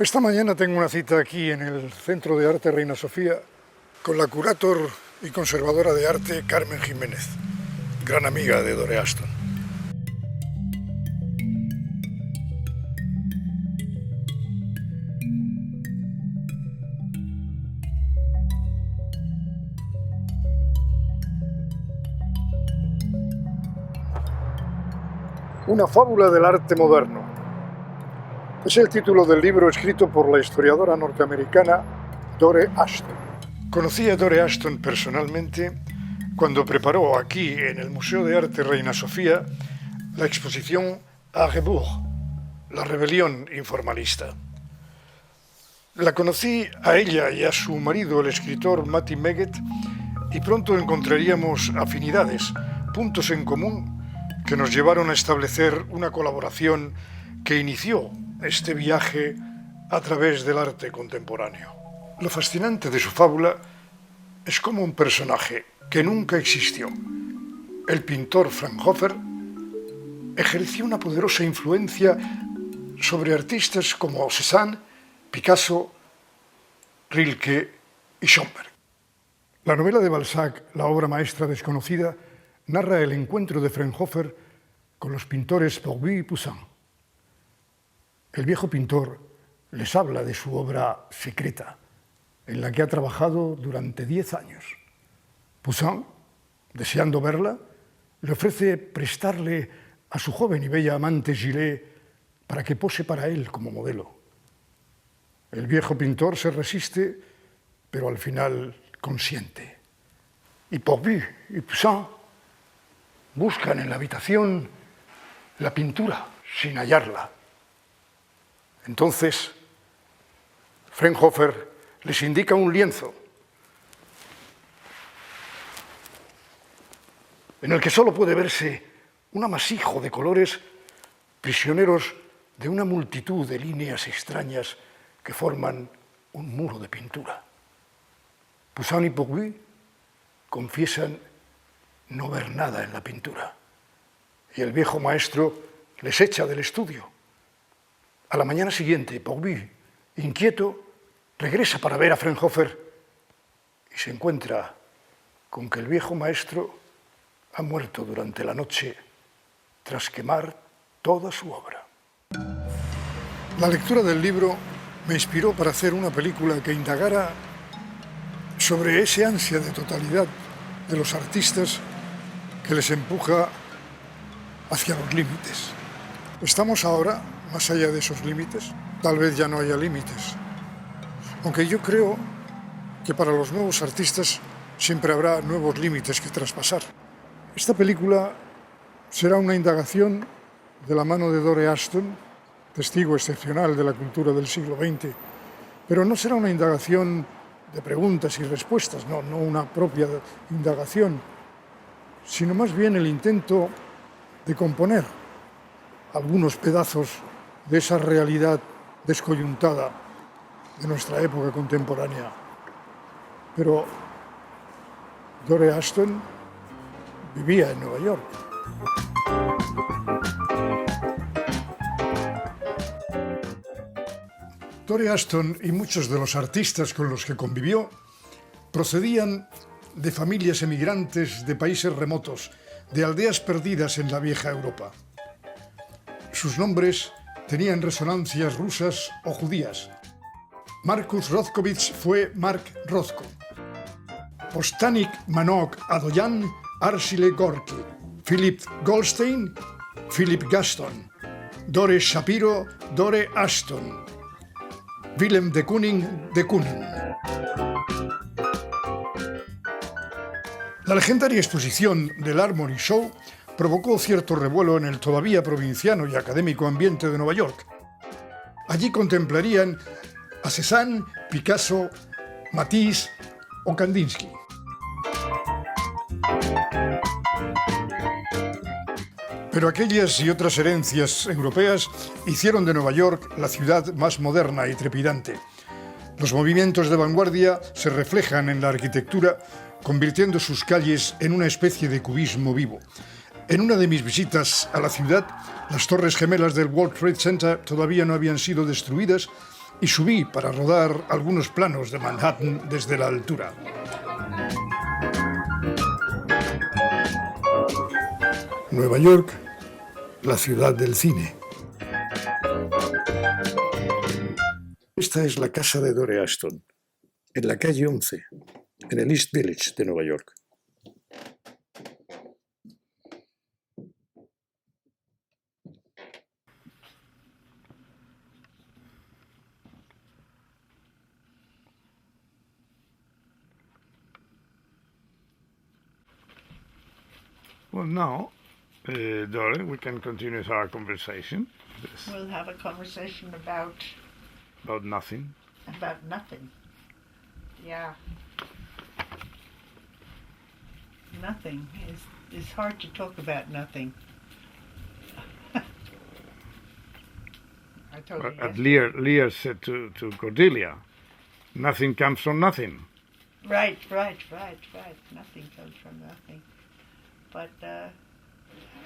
Esta mañana tengo una cita aquí en el Centro de Arte Reina Sofía con la curator y conservadora de arte Carmen Jiménez, gran amiga de Dore Ashton. Una fábula del arte moderno. Es el título del libro escrito por la historiadora norteamericana Dore Ashton. Conocí a Dore Ashton personalmente cuando preparó aquí, en el Museo de Arte Reina Sofía, la exposición A Rebours, la rebelión informalista. La conocí a ella y a su marido, el escritor Matti Meget, y pronto encontraríamos afinidades, puntos en común que nos llevaron a establecer una colaboración que inició este viaje a través del arte contemporáneo. Lo fascinante de su fábula es como un personaje que nunca existió, el pintor Fraunhofer, ejerció una poderosa influencia sobre artistas como Cézanne, Picasso, Rilke y Schönberg. La novela de Balzac, la obra maestra desconocida, narra el encuentro de Fraunhofer con los pintores Pourby y Poussin. El viejo pintor les habla de su obra secreta, en la que ha trabajado durante 10 años. Poussin, deseando verla, le ofrece prestarle a su joven y bella amante Gillet para que pose para él como modelo. El viejo pintor se resiste, pero al final consiente. Y Pourby y Poussin buscan en la habitación la pintura sin hallarla. Entonces, Fraunhofer les indica un lienzo en el que solo puede verse un amasijo de colores prisioneros de una multitud de líneas extrañas que forman un muro de pintura. Poussin y Pourby confiesan no ver nada en la pintura, y el viejo maestro les echa del estudio. A la mañana siguiente, Pourby, inquieto, regresa para ver a Fraunhofer y se encuentra con que el viejo maestro ha muerto durante la noche tras quemar toda su obra. La lectura del libro me inspiró para hacer una película que indagara sobre ese ansia de totalidad de los artistas que les empuja hacia los límites. ¿Estamos ahora más allá de esos límites? Tal vez ya no haya límites. Aunque yo creo que para los nuevos artistas siempre habrá nuevos límites que traspasar. Esta película será una indagación de la mano de Dore Ashton, testigo excepcional de la cultura del siglo XX, pero no será una indagación de preguntas y respuestas, no una propia indagación, sino más bien el intento de componer algunos pedazos de esa realidad descoyuntada de nuestra época contemporánea. Pero Dore Ashton vivía en Nueva York. Dore Ashton y muchos de los artistas con los que convivió procedían de familias emigrantes de países remotos, de aldeas perdidas en la vieja Europa. Sus nombres tenían resonancias rusas o judías. Markus Rothkowitz fue Mark Rothko. Ostanik Manok Adoyan Arsile Gorky. Philip Goldstein, Philip Gaston. Dore Shapiro, Dore Ashton. Willem de Kooning, de Kooning. La legendaria exposición del Armory Show provocó cierto revuelo en el todavía provinciano y académico ambiente de Nueva York. Allí contemplarían a Cézanne, Picasso, Matisse o Kandinsky. Pero aquellas y otras herencias europeas hicieron de Nueva York la ciudad más moderna y trepidante. Los movimientos de vanguardia se reflejan en la arquitectura, convirtiendo sus calles en una especie de cubismo vivo. En una de mis visitas a la ciudad, las torres gemelas del World Trade Center todavía no habían sido destruidas y subí para rodar algunos planos de Manhattan desde la altura. Nueva York, la ciudad del cine. Esta es la casa de Dore Ashton, en la calle 11, en el East Village de Nueva York. Well, now, Dore, we can continue with our conversation. Yes. We'll have a conversation about nothing. About nothing. Yeah. Nothing. It's hard to talk about nothing. I told you. Lear said to Cordelia, nothing comes from nothing. Right. Nothing comes from nothing. But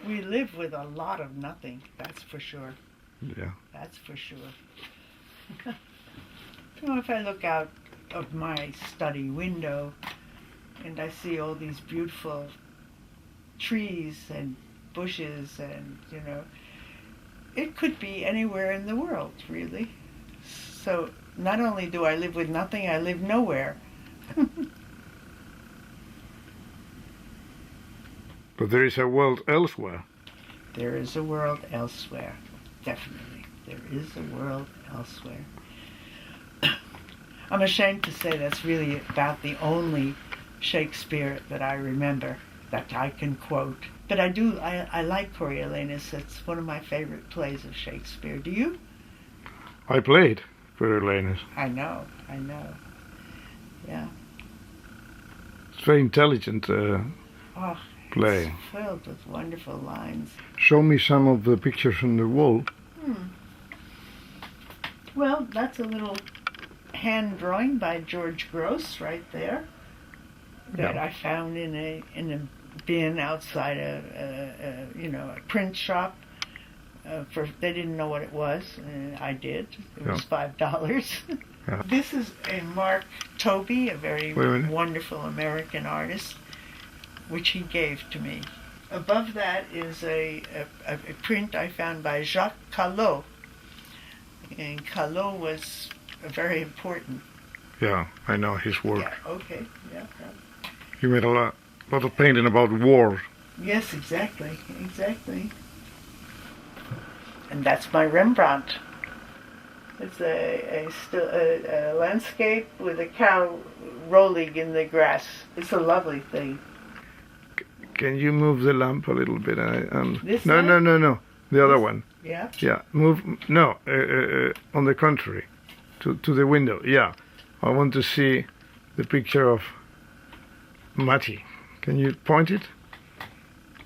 we live with a lot of nothing, that's for sure. Yeah. That's for sure. If I look out of my study window and I see all these beautiful trees and bushes and, it could be anywhere in the world, really. So not only do I live with nothing, I live nowhere. But there is a world elsewhere. There is a world elsewhere, definitely. There is a world elsewhere. I'm ashamed to say that's really about the only Shakespeare that I remember, that I can quote. But I like Coriolanus. It's one of my favorite plays of Shakespeare. Do you? I played Coriolanus. I know. Yeah. It's very intelligent play. It's filled with wonderful lines. Show me some of the pictures on the wall. Well, that's a little hand drawing by George Gross right there that I found in a bin outside a print shop. They didn't know what it was, and I did. It was $5. Yeah. This is a Mark Tobey, a very wonderful American artist, which he gave to me. Above that is a print I found by Jacques Callot. And Callot was very important. Yeah, I know his work. Yeah, okay, yeah. He made a lot of painting about war. Yes, exactly. And that's my Rembrandt. It's a landscape with a cow rolling in the grass. It's a lovely thing. Can you move the lamp a little bit? This no. The other one. Yeah? Yeah, move. No, on the contrary. To the window. Yeah. I want to see the picture of Matti. Can you point it?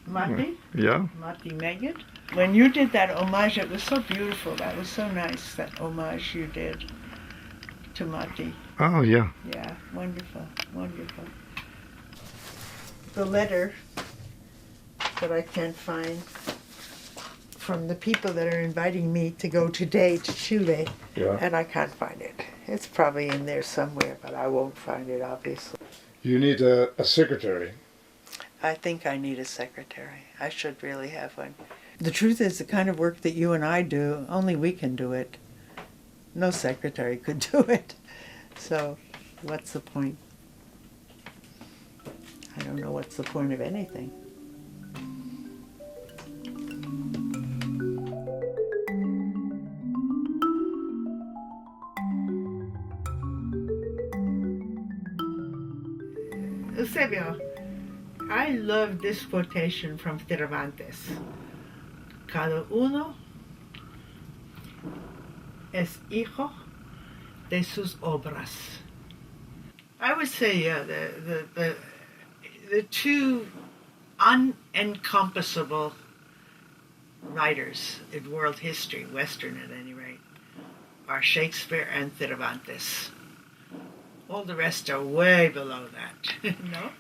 Matti? Yeah. Matti Megid. When you did that homage, it was so beautiful. That was so nice, that homage you did to Matti. Oh, yeah. Yeah, wonderful. The letter that I can't find from the people that are inviting me to go today to Chile, and I can't find it. It's probably in there somewhere, but I won't find it, obviously. You need a secretary. I think I need a secretary. I should really have one. The truth is, the kind of work that you and I do, only we can do it. No secretary could do it. So, what's the point? I don't know what's the point of anything. Eusebio, I love this quotation from Cervantes. Cada uno es hijo de sus obras. I would say the two unencompassable writers in world history, Western at any rate, are Shakespeare and Cervantes. All the rest are way below that, no?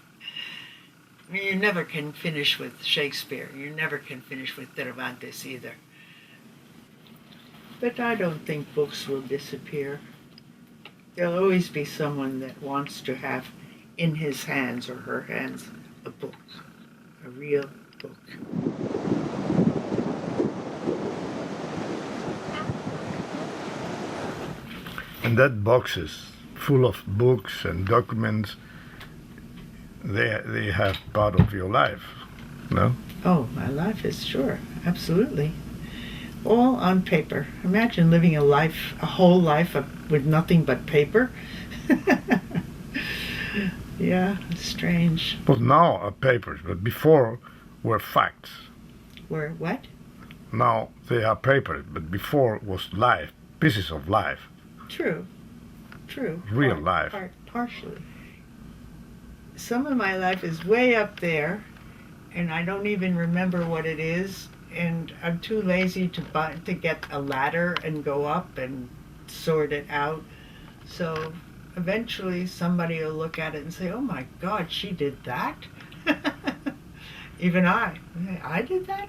I mean, you never can finish with Shakespeare. You never can finish with Cervantes either. But I don't think books will disappear. There'll always be someone that wants to have in his hands or her hands a book, a real book. And that boxes full of books and documents, they have part of your life, no? Oh, my life is sure, absolutely. All on paper. Imagine living a whole life with nothing but paper. Yeah, it's strange. But now are papers, but before were facts. Were what? Now they are papers, but before was life, pieces of life. True. Real life. Partially. Some of my life is way up there, and I don't even remember what it is, and I'm too lazy to get a ladder and go up and sort it out. So eventually somebody will look at it and say, "Oh my God, she did that?" Even I did that?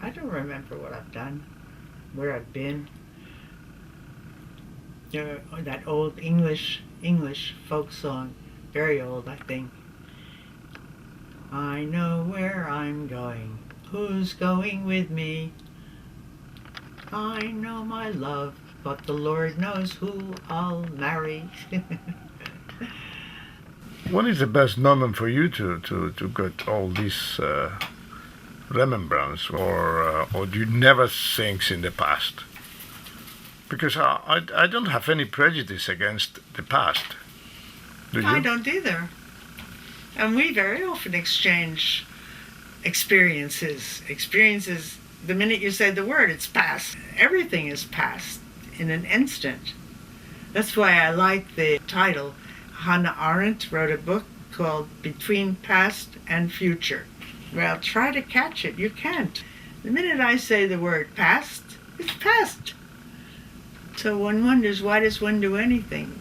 I don't remember what I've done, where I've been. That old English folk song, very old, I think. I know where I'm going, who's going with me? I know my love, but the Lord knows who I'll marry. What is the best moment for you to get all these remembrance, or do you never think in the past? Because I don't have any prejudice against the past. Do you? I don't either. And we very often exchange experiences. Experiences, the minute you say the word, it's past. Everything is past in an instant. That's why I like the title. Hannah Arendt wrote a book called Between Past and Future. Well, try to catch it. You can't. The minute I say the word past, it's past. So one wonders, why does one do anything?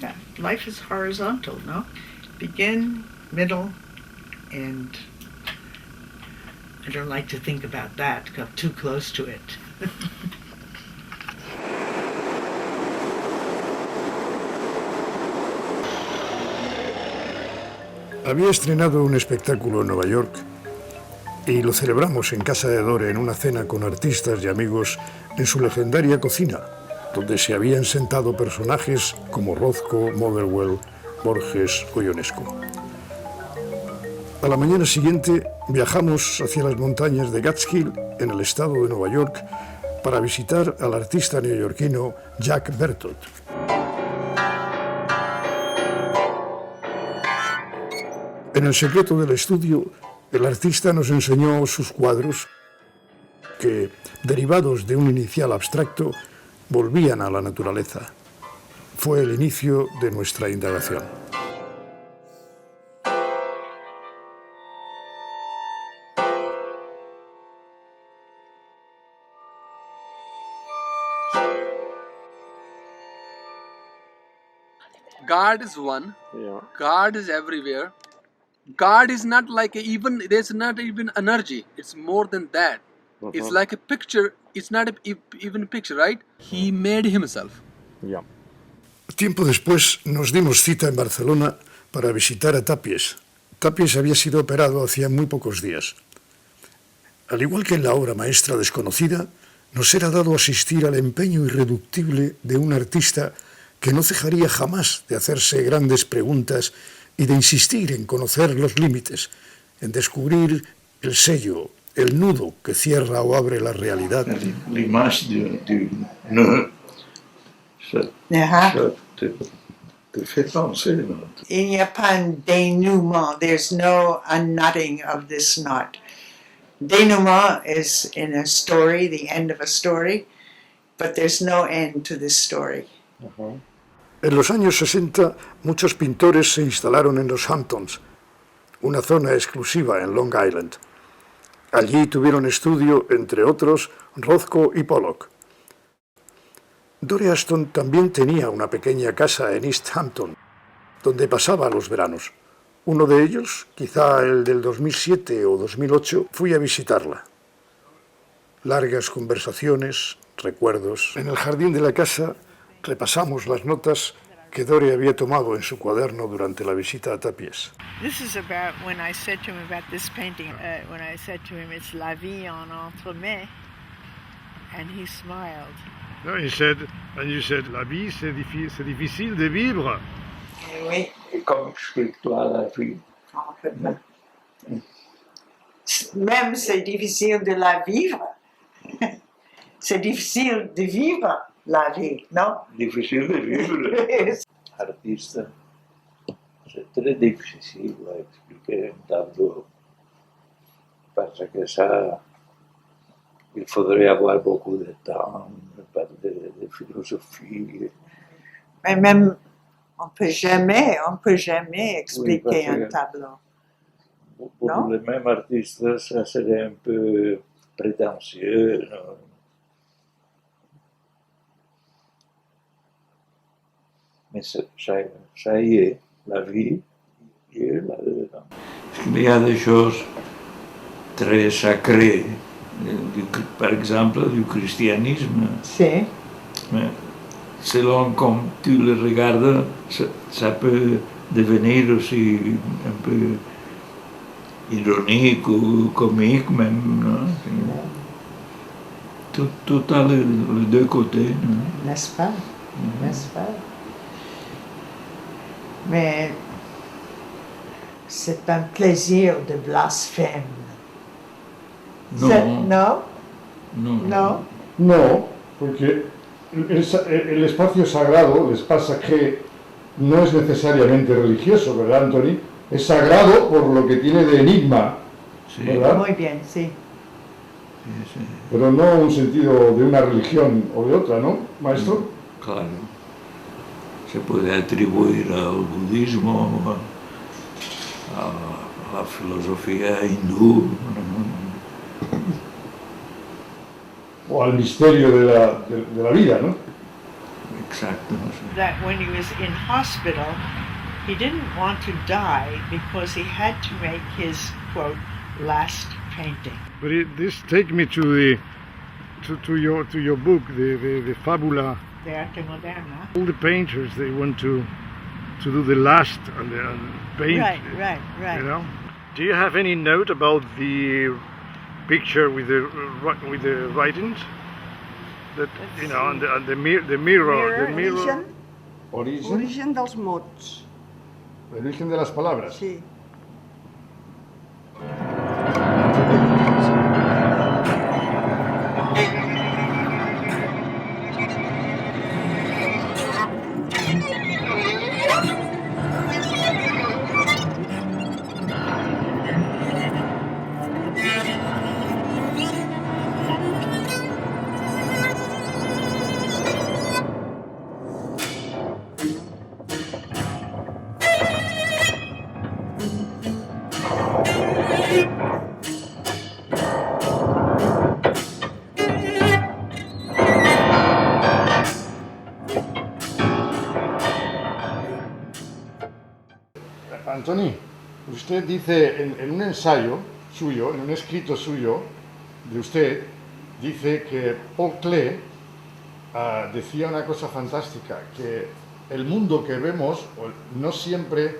Yeah, life is horizontal, no? Begin, middle, end. I don't like to think about that, got too close to it. Había estrenado un espectáculo en Nueva York y lo celebramos en casa de Dore en una cena con artistas y amigos en su legendaria cocina, donde se habían sentado personajes como Rothko, Motherwell, Borges o Ionesco. A la mañana siguiente viajamos hacia las montañas de Catskill, en el estado de Nueva York, para visitar al artista neoyorquino Jack Bertot. En el secreto del estudio, el artista nos enseñó sus cuadros que, derivados de un inicial abstracto, volvían a la naturaleza. Fue el inicio de nuestra indagación. God is one. Yeah. God is everywhere. God is not like there's not even energy. It's more than that. It's like a picture. It's not even a picture, right? He made himself. Yeah. Tiempo después nos dimos cita en Barcelona para visitar a Tapies. Tapies había sido operado hacía muy pocos días. Al igual que en la obra maestra desconocida, nos era dado asistir al empeño irreductible de un artista que no cejaría jamás de hacerse grandes preguntas y de insistir en conocer los límites, en descubrir el sello, el nudo que cierra o abre la realidad. L'image du nœud, te fait penser. Il n'y a pas un dénouement. There's no unknotting of this knot. Denouement is in a story, the end of a story, but there's no end to this story. En los años 60, muchos pintores se instalaron en los Hamptons, una zona exclusiva en Long Island. Allí tuvieron estudio, entre otros, Rothko y Pollock. Dore Ashton también tenía una pequeña casa en East Hampton, donde pasaba los veranos. Uno de ellos, quizá el del 2007 o 2008, fui a visitarla. Largas conversaciones, recuerdos. En el jardín de la casa repasamos las notas que Dore había tomado en su cuaderno durante la visita a Tapies. This is about when I said to him about this painting, when I said to him it's la vie en entremets, and he smiled. No, he said, and you said, la vie c'est difficile de vivre. Oui. Et comme explique toi la vie? Même c'est difficile de la vivre. C'est difficile de vivre la vie, non? Difficile de vivre. Artiste, c'est très difficile à expliquer un tableau parce que ça, il faudrait avoir beaucoup de temps, de philosophie. Mais même, on peut jamais expliquer Oui, parce un que- tableau. Pour Non? le même artiste, ça serait un peu prétentieux. Non? Mais ça y est, la vie y est là-dedans. Il y a des choses très sacrées, par exemple du christianisme. Si. Mais selon comme tu le regardes, ça peut devenir aussi un peu ironique ou comique même. Non? Tout a les deux côtés. Non? N'est-ce pas? N'est-ce pas? Mais c'est un plaisir de blasphème. Non. Non? Non. Non? No, porque el espacio sagrado, el espacio sacré, no es necesariamente religioso, ¿verdad, Anthony? Es sagrado por lo que tiene de enigma, Sí, ¿verdad? Muy bien, sí. sí. Pero no un sentido de una religión o de otra, ¿no, maestro? Claro. Se puede atribuir al budismo, a la filosofía hindú. O al misterio de la vida, ¿no? Exacto. That when he was in hospital, he didn't want to die because he had to make his, quote, last painting. But this take me to your book, the fábula. De arte moderna. All the painters, they want to do the last and paint. Right. You know. Do you have any note about the picture with the writings? That you know, and the mirror. Origen. Origen dels mots. El origen de las palabras. Sí. Antoni, usted dice en un ensayo suyo, en un escrito suyo de usted, dice que Paul Klee decía una cosa fantástica, que el mundo que vemos no siempre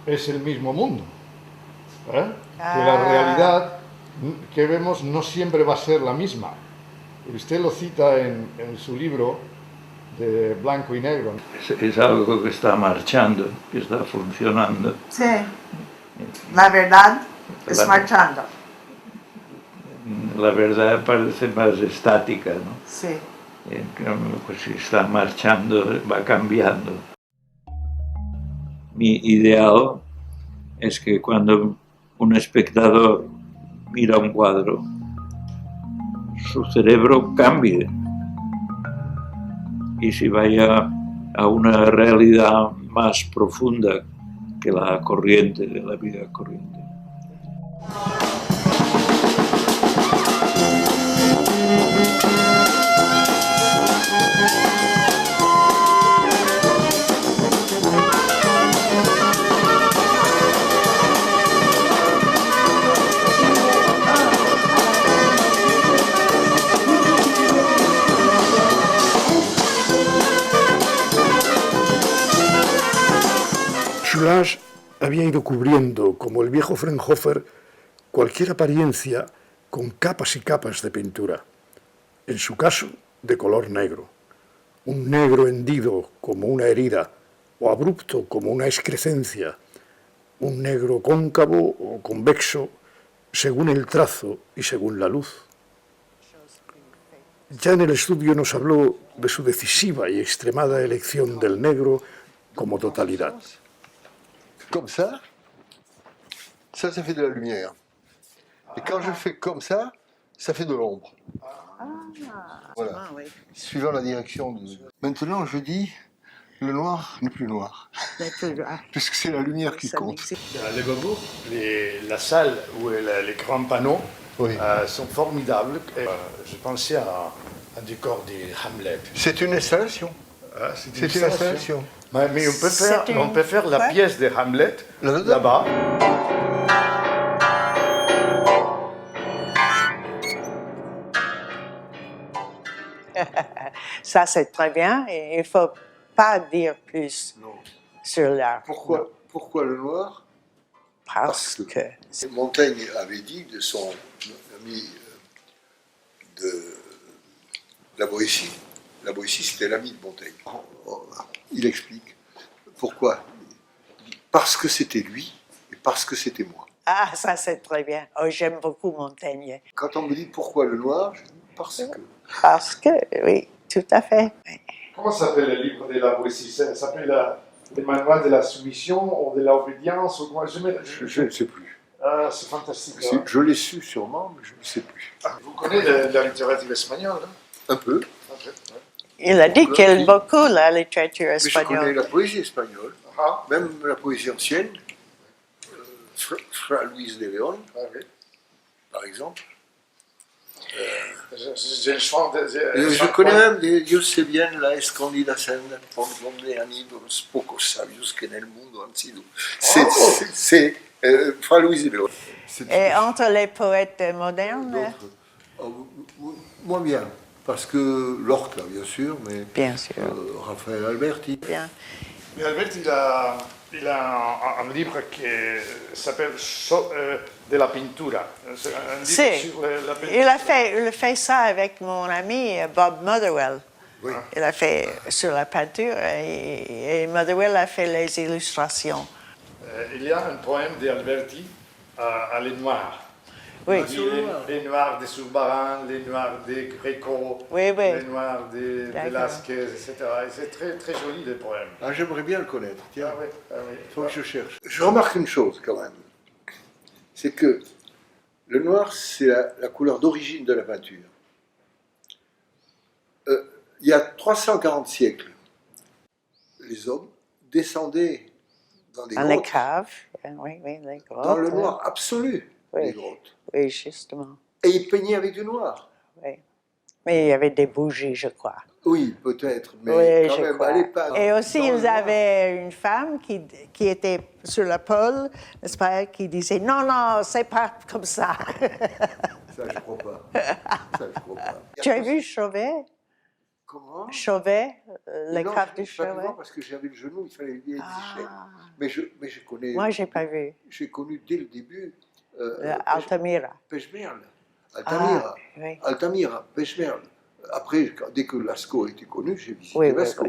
es el mismo mundo, ¿eh? Que la realidad que vemos no siempre va a ser la misma. Y usted lo cita en su libro de blanco y negro. Es algo que está marchando, que está funcionando. Sí. La verdad es La- marchando. La verdad parece más estática, ¿no? Sí. En cambio, pues si está marchando, va cambiando. Mi ideal es que cuando un espectador mira un cuadro, su cerebro cambie y si vaya a una realidad más profunda que la corriente de la vida corriente. Blanche había ido cubriendo, como el viejo Fraunhofer, cualquier apariencia con capas y capas de pintura. En su caso, de color negro. Un negro hendido como una herida, o abrupto como una excrescencia. Un negro cóncavo o convexo, según el trazo y según la luz. Ya en el estudio nos habló de su decisiva y extremada elección del negro como totalidad. Comme ça fait de la lumière. Et quand je fais comme ça fait de l'ombre. Voilà. Oui. Suivant la direction de... Maintenant, je dis, le noir n'est plus noir. Puisque c'est la lumière qui compte. Le Beaubourg, la salle où les grands panneaux sont formidables. Je pensais à un décor de Hamlet. C'est une installation. C'est une installation. Mais on peut faire la Quoi? pièce de Hamlet là-bas. Ça, c'est très bien. Et il ne faut pas dire plus Non. sur l'art. Pourquoi le noir? Parce que... Montaigne avait dit de son ami de la Boétie. La Boétie, c'était l'ami de Montaigne. Il explique pourquoi. Parce que c'était lui et parce que c'était moi. Ah, ça, c'est très bien. Oh, j'aime beaucoup Montaigne. Quand on me dit pourquoi le noir, je dis parce que. Parce que, oui, tout à fait. Comment s'appelle le livre de la Boétie? Ça s'appelle le manuel de la soumission ou de l'obédience ou quoi? Je ne sais plus. Ah, c'est fantastique. Je l'ai su sûrement, mais je ne sais plus. Vous connaissez la littérature espagnole, hein? Un peu. Il a dit qu'il aime beaucoup la littérature Mais je connais espagnole. la poésie espagnole, Ah, même la poésie ancienne. Fra Luis de León, oui. par exemple. Je connais même Dios se bien la escondida senda donde han ido los pocos sabios que en el mundo han sido. C'est Fra Luis de León. Et entre les poètes modernes, Moins bien, parce que Lorca, bien sûr, mais bien sûr. Raphaël Alberti. Bien. Mais Albert, il a un livre qui s'appelle de la pintura. C'est un livre Si. sur la peinture. Il a fait ça avec mon ami Bob Motherwell. Oui. Il a fait sur la peinture et Motherwell a fait les illustrations. Il y a un poème d'Alberti à Les Noirs. Oui. Les Noirs de Zurbarán, les Noirs de Greco, Oui, oui. les Noirs de D'accord. Velázquez, etc. Et c'est très, très joli, les poèmes. Ah, j'aimerais bien le connaître. Tiens, Ah oui, ah oui. il faut que je cherche. Je remarque une chose quand même, c'est que le noir, c'est la couleur d'origine de la peinture. Il y a 340 siècles, les hommes descendaient dans des Dans les grottes, caves. Oui, oui, les grottes. dans le noir absolu, Oui. les grottes. Oui, justement. Et ils peignaient avec du noir. Oui. Mais il y avait des bougies, je crois. Oui, peut-être, mais Oui, quand je même, crois. allez pas. Et aussi, dans le ils noir. avaient une femme qui était sur la pôle, n'est-ce pas, qui disait non, non, c'est pas comme ça. Ça, je crois pas. Ça, je crois pas. Tu as vu Chauvet? Comment? Chauvet, les Non, caves je de n'ai pas pu Chauvet? voir parce que j'avais le genou, il fallait lier des chaînes. Ah, Mais je connais. moi, j'ai pas vu. J'ai connu dès le début. Altamira. Pêche-merle. Altamira. Ah, oui. Altamira, Pêche-merle. Après, dès que Lascaux était connu, j'ai visité Oui, oui, Lascaux.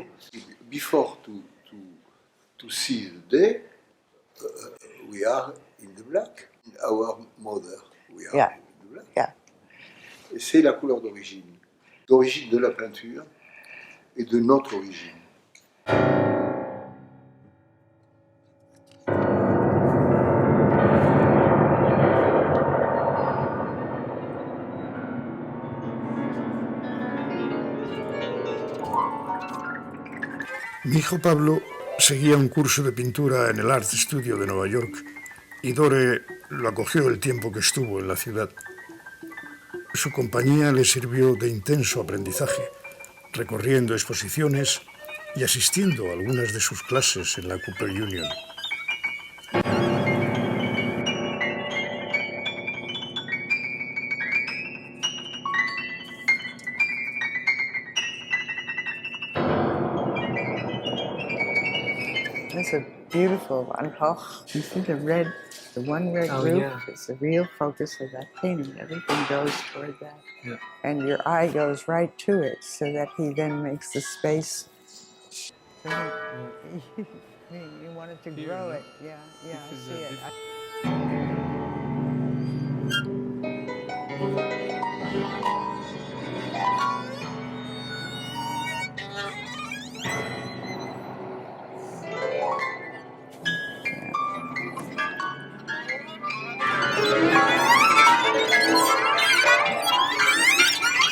Before to see the day, we are in the black. Our mother, we are Yeah. in the black. Yeah. Et c'est la couleur d'origine de la peinture et de notre origine. Mi hijo Pablo seguía un curso de pintura en el Art Studio de Nueva York y Dore lo acogió el tiempo que estuvo en la ciudad. Su compañía le sirvió de intenso aprendizaje, recorriendo exposiciones y asistiendo a algunas de sus clases en la Cooper Union. has a beautiful one. Oh, you see the one red roof is the real focus of that painting. Everything goes toward that. Yeah. And your eye goes right to it so that he then makes the space. So you wanted to grow it. Yeah, I see it.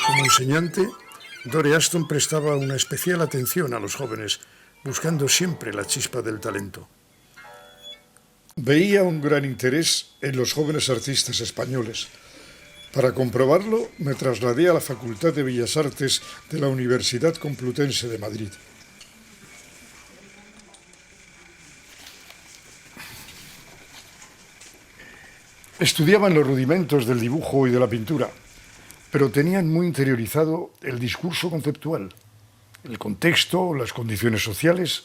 Como enseñante, Dore Ashton prestaba una especial atención a los jóvenes, buscando siempre la chispa del talento. Veía un gran interés en los jóvenes artistas españoles. Para comprobarlo, me trasladé a la Facultad de Bellas Artes de la Universidad Complutense de Madrid. Estudiaban los rudimentos del dibujo y de la pintura, pero tenían muy interiorizado el discurso conceptual, el contexto, las condiciones sociales,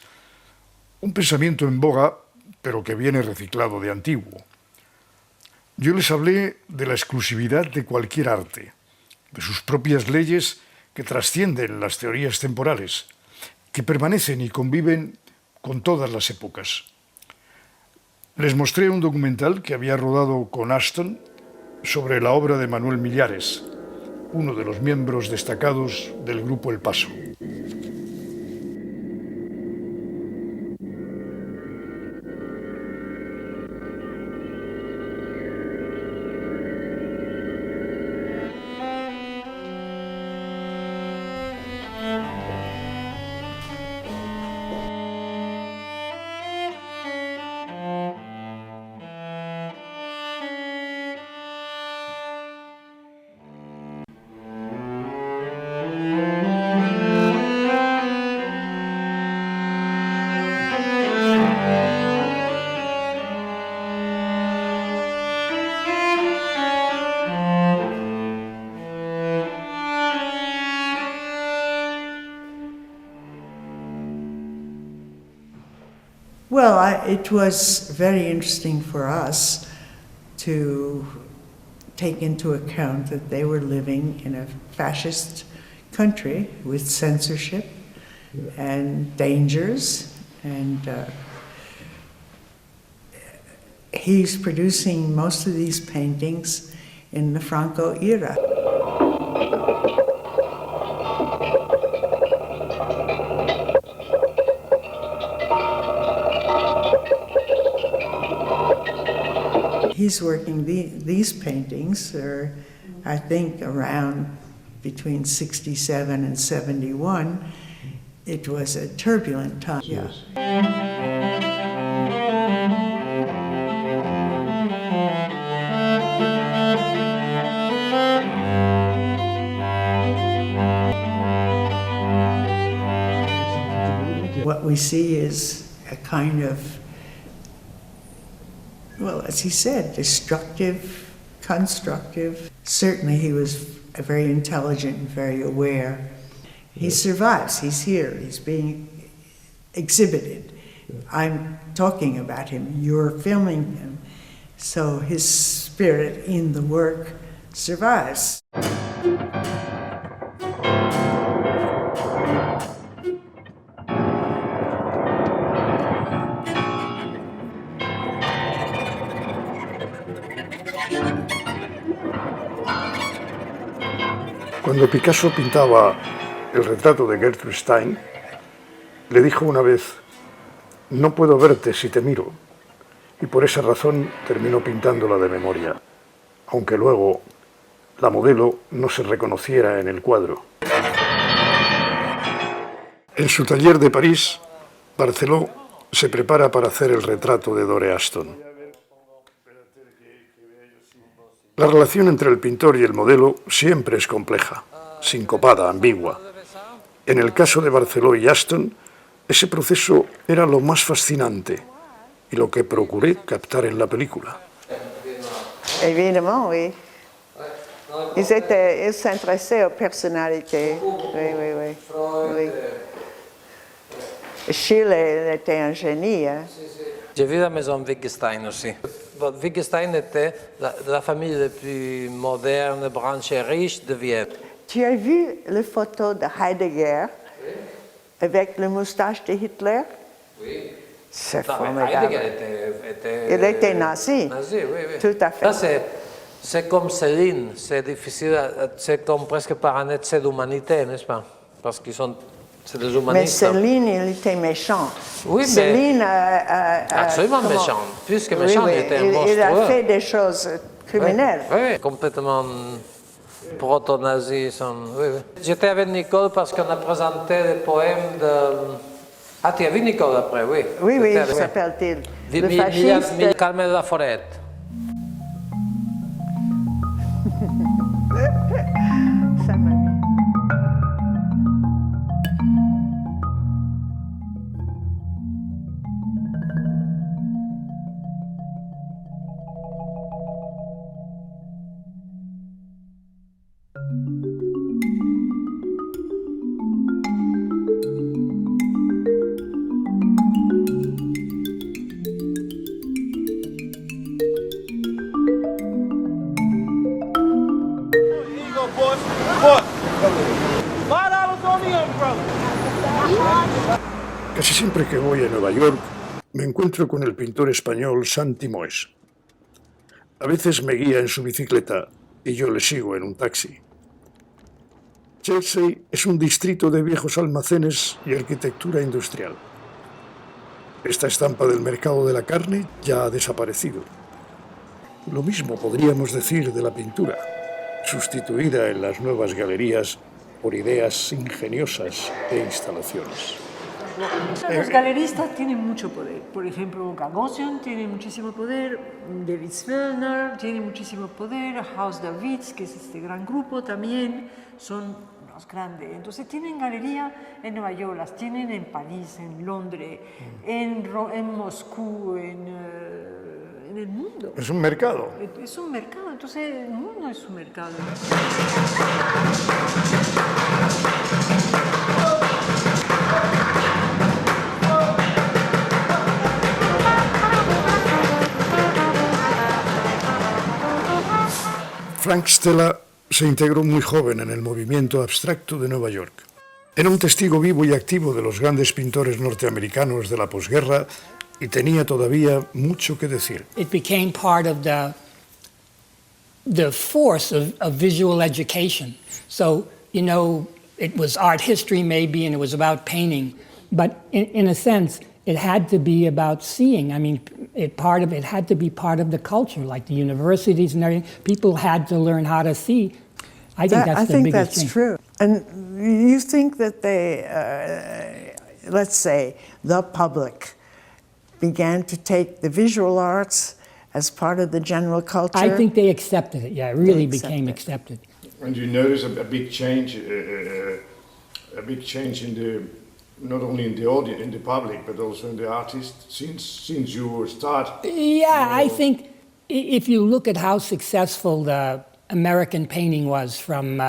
un pensamiento en boga, pero que viene reciclado de antiguo. Yo les hablé de la exclusividad de cualquier arte, de sus propias leyes que trascienden las teorías temporales, que permanecen y conviven con todas las épocas. Les mostré un documental que había rodado con Ashton sobre la obra de Manuel Millares, uno de los miembros destacados del grupo El Paso. Well, it was very interesting for us to take into account that they were living in a fascist country with censorship and dangers, and he's producing most of these paintings in the Franco era. He's working these paintings are, I think, around between 67 and 71. It was a turbulent time. Yes. What we see is a kind of, well, as he said, destructive, constructive. Certainly he was very intelligent and very aware. He survives, he's here, he's being exhibited. I'm talking about him, you're filming him. So his spirit in the work survives. Cuando Picasso pintaba el retrato de Gertrude Stein, le dijo una vez: no puedo verte si te miro, y por esa razón terminó pintándola de memoria, aunque luego la modelo no se reconociera en el cuadro. En su taller de París, Barceló se prepara para hacer el retrato de Dore Ashton. La relación entre el pintor y el modelo siempre es compleja, sincopada, ambigua. En el caso de Barceló y Ashton, ese proceso era lo más fascinante y lo que procuré captar en la película. Évidemment, oui. Ils s'intéressaient aux personnalités. Oui. Schiele, il était un génie. Hein? J'ai vu la maison Wittgenstein aussi. Wittgenstein était la famille la plus moderne, branche et riche de Vienne. Tu as vu les photos de Heidegger avec le moustache de Hitler? Oui. C'est Non, mais formidable. Heidegger Il était nazi. Nazi, oui, oui. Tout à fait. Ça, c'est comme Céline, c'est difficile, c'est comme presque par un excès d'humanité, n'est-ce pas? Parce qu'ils sont, c'est des humanistes. Mais Céline, il était méchant. Oui, mais Céline, absolument comment- méchant. Plus que méchant, oui, il était un il monstrueux. a fait des choses criminelles. Oui, oui, complètement proto-nazi. Oui, oui. J'étais avec Nicole parce qu'on a présenté les poèmes de... Ah, tu as vu Nicole après, oui. Oui, oui, C'était- s'appelle-t-il? Le Mille fasciste. Carmel Laforette. Ça m'a mis. Casi siempre que voy a Nueva York me encuentro con el pintor español Santi Moes. A veces me guía en su bicicleta y yo le sigo en un taxi. Chelsea es un distrito de viejos almacenes y arquitectura industrial. Esta estampa del mercado de la carne ya ha desaparecido. Lo mismo podríamos decir de la pintura, sustituida en las nuevas galerías por ideas ingeniosas e instalaciones. Los galeristas tienen mucho poder. Por ejemplo, Gagosian tiene muchísimo poder, David Swellner tiene muchísimo poder, House Davids, que es este gran grupo también, son los grandes. Entonces tienen galería en Nueva York, las tienen en París, en Londres, en Moscú, en el mundo. Es un mercado. Es un mercado, entonces el mundo es un mercado. Frank Stella se integró muy joven en el movimiento abstracto de Nueva York. Era un testigo vivo y activo de los grandes pintores norteamericanos de la posguerra y tenía todavía mucho que decir. It became part of the force of visual education. So, you know, it was art history maybe, and it was about painting, but in a sense, it had to be about seeing. I mean, it had to be part of the culture, like the universities and everything. People had to learn how to see. I think that's the biggest thing. True. And you think that they, let's say, the public began to take the visual arts as part of the general culture? I think they accepted it. Yeah, it really became accepted. And you notice a big change in the, not only in the audience, in the public, but also in the artists since you start. Yeah, I think if you look at how successful the American painting was from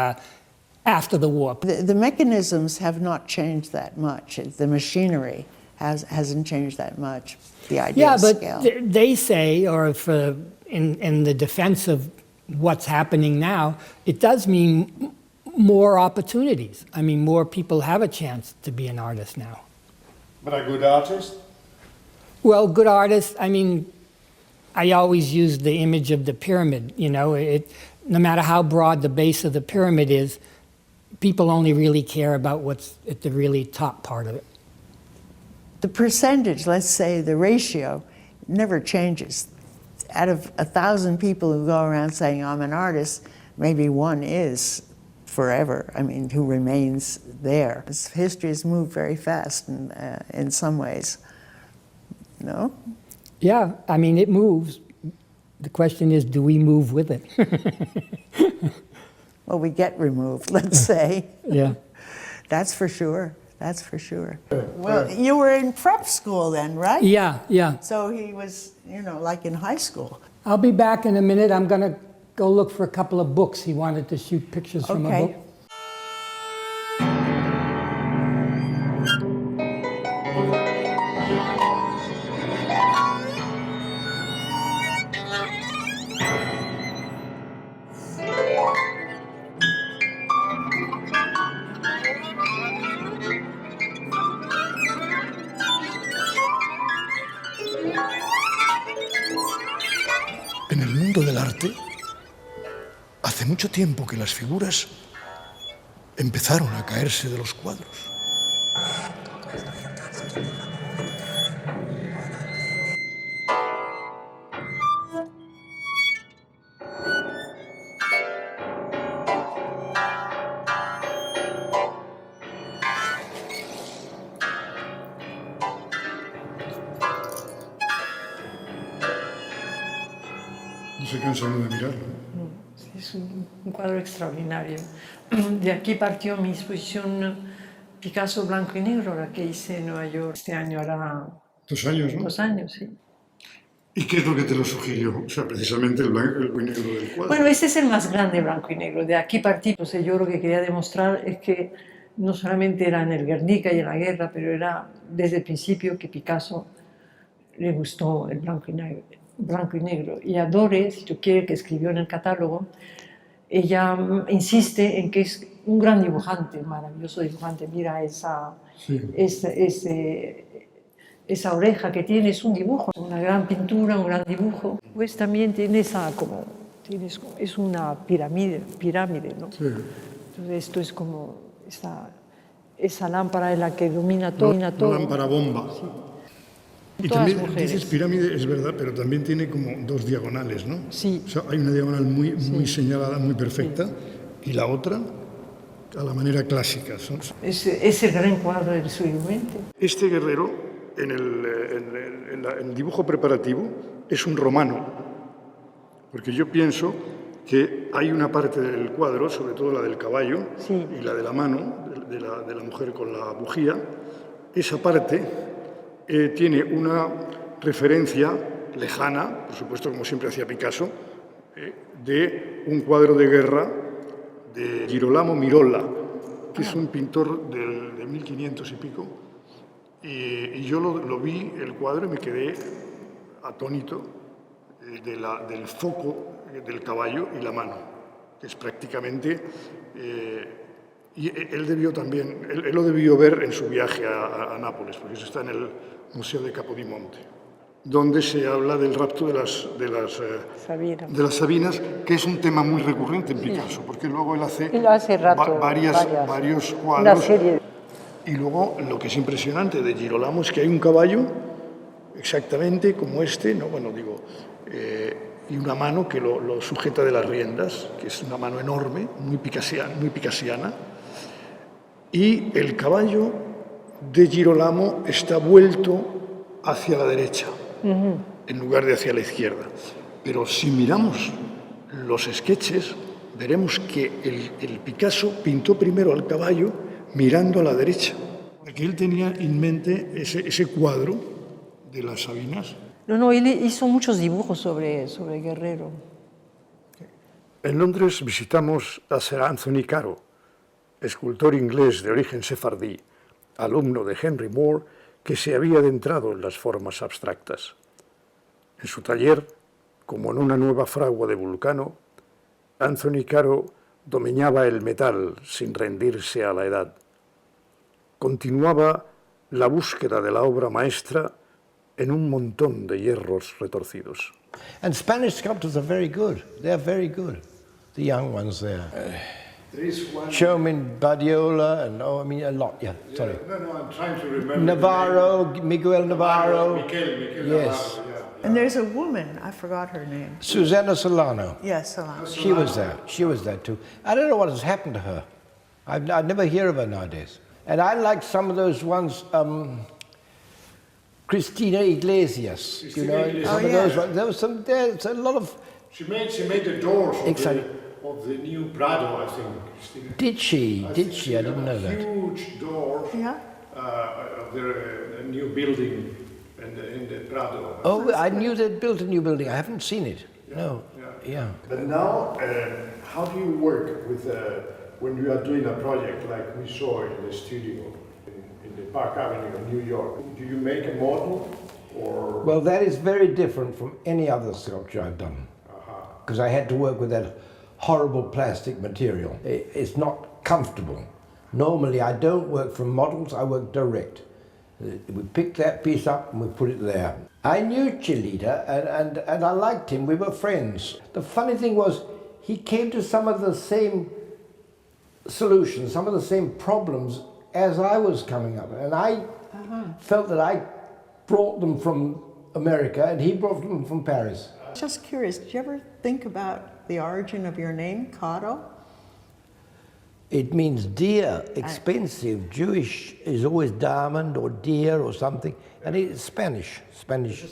after the war. The mechanisms have not changed that much. The machinery hasn't changed that much. The idea Yeah, of but scale. they say, or in the defense of what's happening now, it does mean more opportunities. I mean, more people have a chance to be an artist now. But a good artist? Well, good artists, I mean, I always use the image of the pyramid, you know, no matter how broad the base of the pyramid is, people only really care about what's at the really top part of it. The percentage, let's say the ratio, never changes. Out of 1,000 people who go around saying, I'm an artist, maybe one is forever, I mean, who remains there. History has moved very fast in some ways. No? Yeah, I mean, it moves. The question is, do we move with it? Well, we get removed, let's say. Yeah. That's for sure. That's for sure. Well, you were in prep school then, right? Yeah, yeah. So he was, you know, like in high school. I'll be back in a minute. I'm going to go look for a couple of books. He wanted to shoot pictures from a book. mucho tiempo que las figuras empezaron a caerse de los cuadros. No se cansa uno de mirarlo. Es un cuadro extraordinario. De aquí partió mi exposición Picasso blanco y negro, la que hice en Nueva York. Este año hará 2 años, ¿no? 2 años, sí. ¿Y qué es lo que te lo sugirió? O sea, precisamente el blanco y negro del cuadro. Bueno, este es el más grande blanco y negro. De aquí partí. O sea, yo lo que quería demostrar es que no solamente era en el Guernica y en la guerra, pero era desde el principio que Picasso le gustó el blanco y negro. Y a Dore, si tú quieres, que escribió en el catálogo, ella insiste en que es un gran dibujante, maravilloso dibujante. Mira esa oreja que tiene, es un dibujo, una gran pintura, un gran dibujo. Pues también tiene es una pirámide, ¿no? Sí. Entonces esto es como esa lámpara en la que domina todo. Una lámpara bomba. Sí. Y Todas también mujeres. dices pirámide, es verdad, pero también tiene como 2 diagonales, ¿no? Sí. O sea, hay una diagonal muy señalada, muy perfecta, y la otra a la manera clásica. Es el gran cuadro del siglo XX. Este guerrero, en el dibujo preparativo, es un romano, porque yo pienso que hay una parte del cuadro, sobre todo la del caballo y la de la mano, de la mujer con la bujía, esa parte tiene una referencia lejana, por supuesto, como siempre hacía Picasso, de un cuadro de guerra de Girolamo Mirola, que es un pintor de 1500 y pico, y yo lo vi, el cuadro, y me quedé atónito del foco del caballo y la mano, que es prácticamente... y él debió también, él lo debió ver en su viaje a Nápoles, porque eso está en el Museo de Capodimonte, donde se habla del rapto de las Sabinas, que es un tema muy recurrente en Picasso, porque luego él hace varios cuadros. Y luego lo que es impresionante de Girolamo es que hay un caballo exactamente como este, ¿no? Bueno, digo, y una mano que lo sujeta de las riendas, que es una mano enorme, muy picasiana. Y el caballo de Girolamo está vuelto hacia la derecha, en lugar de hacia la izquierda. Pero si miramos los sketches, veremos que el Picasso pintó primero al caballo mirando a la derecha. Que él tenía en mente ese cuadro de las Sabinas. No, él hizo muchos dibujos sobre Guerrero. En Londres visitamos a Sir Anthony Caro, escultor inglés de origen sefardí, alumno de Henry Moore, que se había adentrado en las formas abstractas. En su taller, como en una nueva fragua de Vulcano, Anthony Caro dominaba el metal sin rendirse a la edad. Continuaba la búsqueda de la obra maestra en un montón de hierros retorcidos. And Spanish sculptors are very good. They're very good. The young ones there. There is one... Chomin Badiola and, a lot, yeah, sorry. No, I'm trying to remember. Navarro, Miguel Navarro. Miguel Yes. Navarro, yeah. And there's a woman, I forgot her name. Susana Solano. Yes, Solano. She was there. She was there too. I don't know what has happened to her. I never hear of her nowadays. And I like some of those ones, Cristina Iglesias. Some of those ones. There's a lot of... She made the doors of the new Prado, I think. Cristina. Did she? I didn't know that. Huge doors of the new building in the Prado. Oh, I knew they'd built a new building. I haven't seen it. Yeah. No. Yeah. But now, how do you work with when you are doing a project like we saw in the studio in the Park Avenue in New York? Do you make a model or? Well, that is very different from any other sculpture I've done, because I had to work with that horrible plastic material. It's not comfortable. Normally, I don't work from models. I work direct. We pick that piece up and we put it there. I knew Chilita and I liked him. We were friends. The funny thing was, he came to some of the same solutions, some of the same problems as I was coming up. And I felt that I brought them from America and he brought them from Paris. Just curious, did you ever think about the origin of your name, Cado? It means dear, expensive. Jewish is always diamond or dear or something, and it's Spanish. Spanish.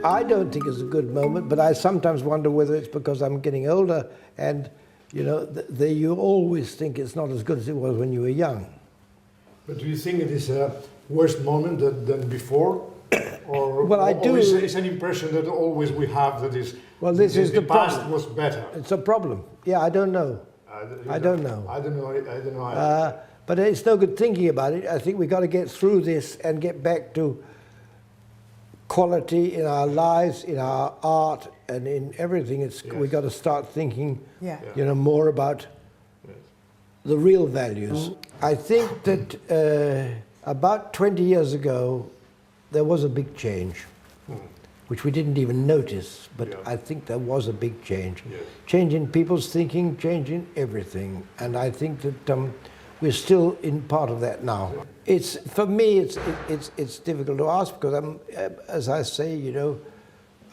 I don't think it's a good moment, but I sometimes wonder whether it's because I'm getting older and, you know, you always think it's not as good as it was when you were young. But do you think it is a worse moment than before? Or, well, I do. It's an impression that always we have that is, well, this is the past problem. Was better. It's a problem. Yeah, I don't know. I don't know. But it's no good thinking about it. I think we've got to get through this and get back to quality in our lives, in our art, and in everything. We've got to start thinking, you know, more about the real values. I think that about 20 years ago, there was a big change, which we didn't even notice, but I think there was a big change. Change in people's thinking, change in everything. And I think that we're still in part of that now. For me, it's difficult to ask because as I say, you know,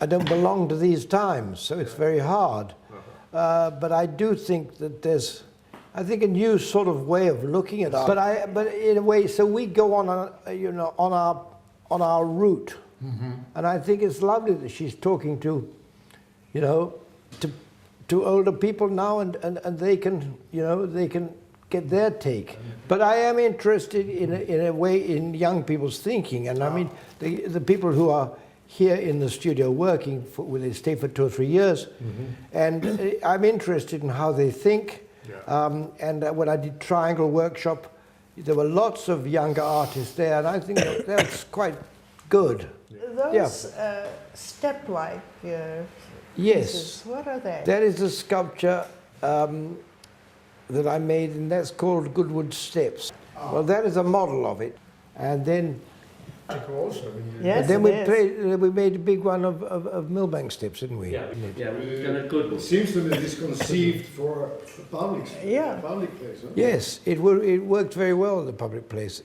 I don't belong to these times, so it's very hard. But I do think that there's, I think, a new sort of way of looking at art. But in a way, so we go on, you know, on our route, and I think it's lovely that she's talking to, you know, to older people now, and they can, you know, they can get their take. But I am interested in a way in young people's thinking, and I mean the people who are here in the studio working, they stay for 2 or 3 years, and I'm interested in how they think. And when I did Triangle Workshop, there were lots of younger artists there, and I think that's quite good. Those step-like pieces, what are they? That is a sculpture that I made, and that's called Goodwood Steps. Well, that is a model of it. And then, yes, and then we made a big one of Millbank Steps, didn't we? Yeah, we've done a good one. It seems to me that it's conceived for public place. Huh? Yes, it worked very well in the public place.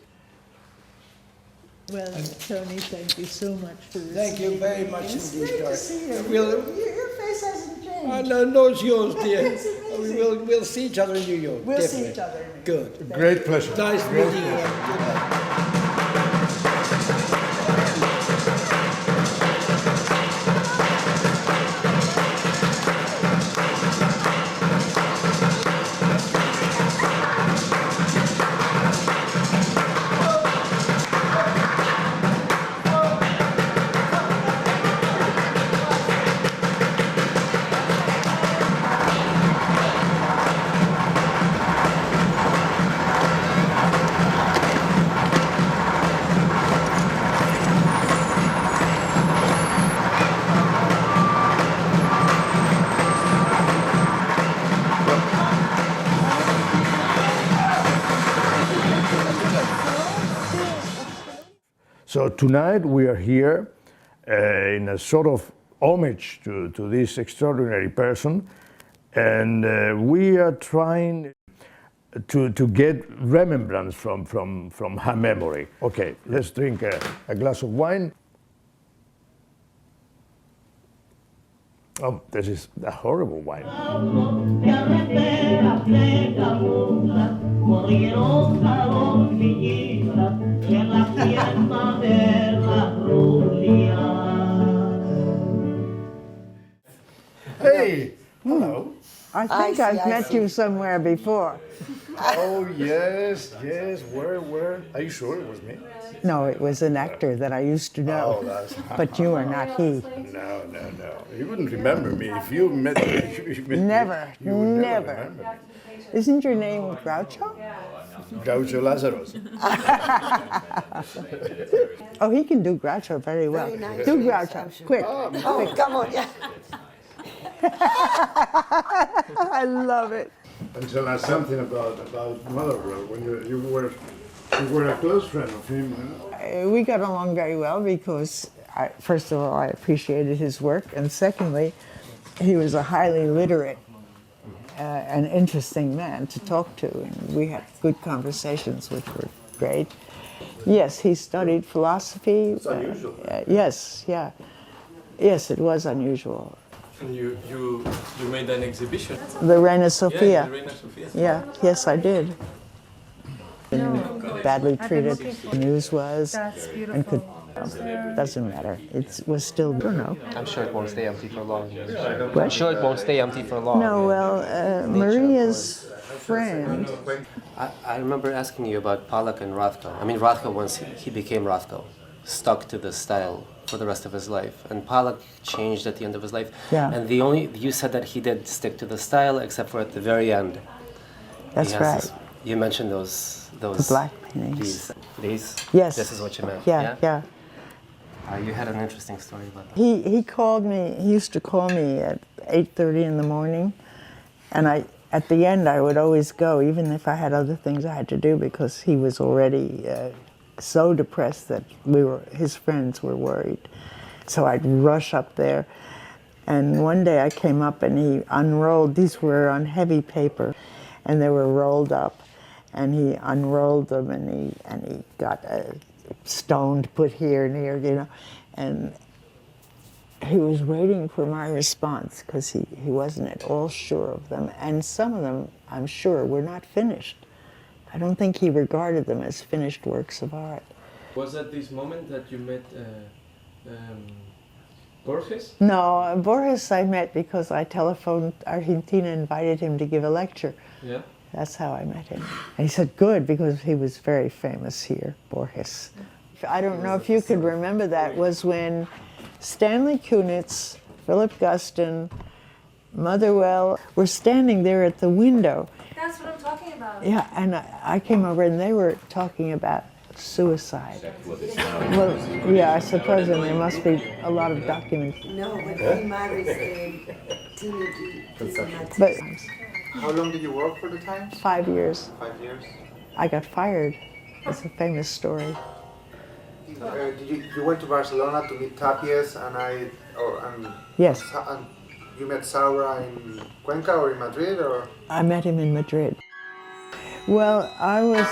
Well, Tony, thank you so much for this. Thank you very much It's indeed, great to Doc. see you. Your face hasn't changed. No, it's yours, dear. It's amazing. We'll see each other in New York. We'll definitely. see each other. Good. Great pleasure. Nice meeting you. So tonight we are here in a sort of homage to this extraordinary person, and we are trying to get remembrance from her memory. Okay, let's drink a glass of wine. Oh, this is a horrible wine. Hey, hello. I think I've met you somewhere before. Oh, yes, yes. Where? Are you sure it was me? No, it was an actor that I used to know. Oh, that's... But you are not he. No. You wouldn't remember me. If you met me, Never, you would never never. remember me. Isn't your name Groucho? Groucho Lazarus. Oh, he can do Groucho very well. Very nice. Do Groucho, quick. Oh, come on, yeah. I love it. And tell us something about Motherwell, when you were a close friend of him. Huh? We got along very well because, first of all, I appreciated his work, and secondly, he was a highly literate and interesting man to talk to, and we had good conversations, which were great. Yes, he studied philosophy. It's unusual. Yes, yeah. Yes, it was unusual. And you made an exhibition. The Reina Sofia. Yeah, the Reina Sofia. Yeah, yes, I did. Been badly treated, the news was, and could, doesn't matter. It was still, I don't know. I'm sure it won't stay empty for long. What? I'm sure it won't stay empty for long. No, well, Maria's friend. I remember asking you about Pollock and Rothko. I mean, Rothko, once he became Rothko, stuck to this style for the rest of his life. And Pollock changed at the end of his life. Yeah. And you said that he did stick to the style, except for at the very end. That's right. You mentioned those The black paintings. These? Yes. This is what you meant? Yeah. You had an interesting story about that. He called me, he used to call me at 8:30 in the morning, and at the end I would always go, even if I had other things I had to do, because he was already so depressed that his friends were worried. So I'd rush up there, and one day I came up and he unrolled, these were on heavy paper, and they were rolled up, and he unrolled them, and he got a stone to put here and here, you know, and he was waiting for my response because he wasn't at all sure of them, and some of them, I'm sure, were not finished. I don't think he regarded them as finished works of art. Was that this moment that you met Borges? No, Borges I met because I telephoned Argentina, invited him to give a lecture. Yeah. That's how I met him. And he said, good, because he was very famous here, Borges. I don't know if you could remember that, was when Stanley Kunitz, Philip Guston, Motherwell were standing there at the window. That's what I'm talking about. Yeah, and I came over and they were talking about suicide. Well, yeah, I suppose, and there must be a lot of documents. No, but he married a teenager. But how long did you work for the Times? 5 years. 5 years. I got fired. It's a famous story. You went to Barcelona to meet Tapies, Yes. And you met Saura in Cuenca or in Madrid, or? I met him in Madrid. Well, I was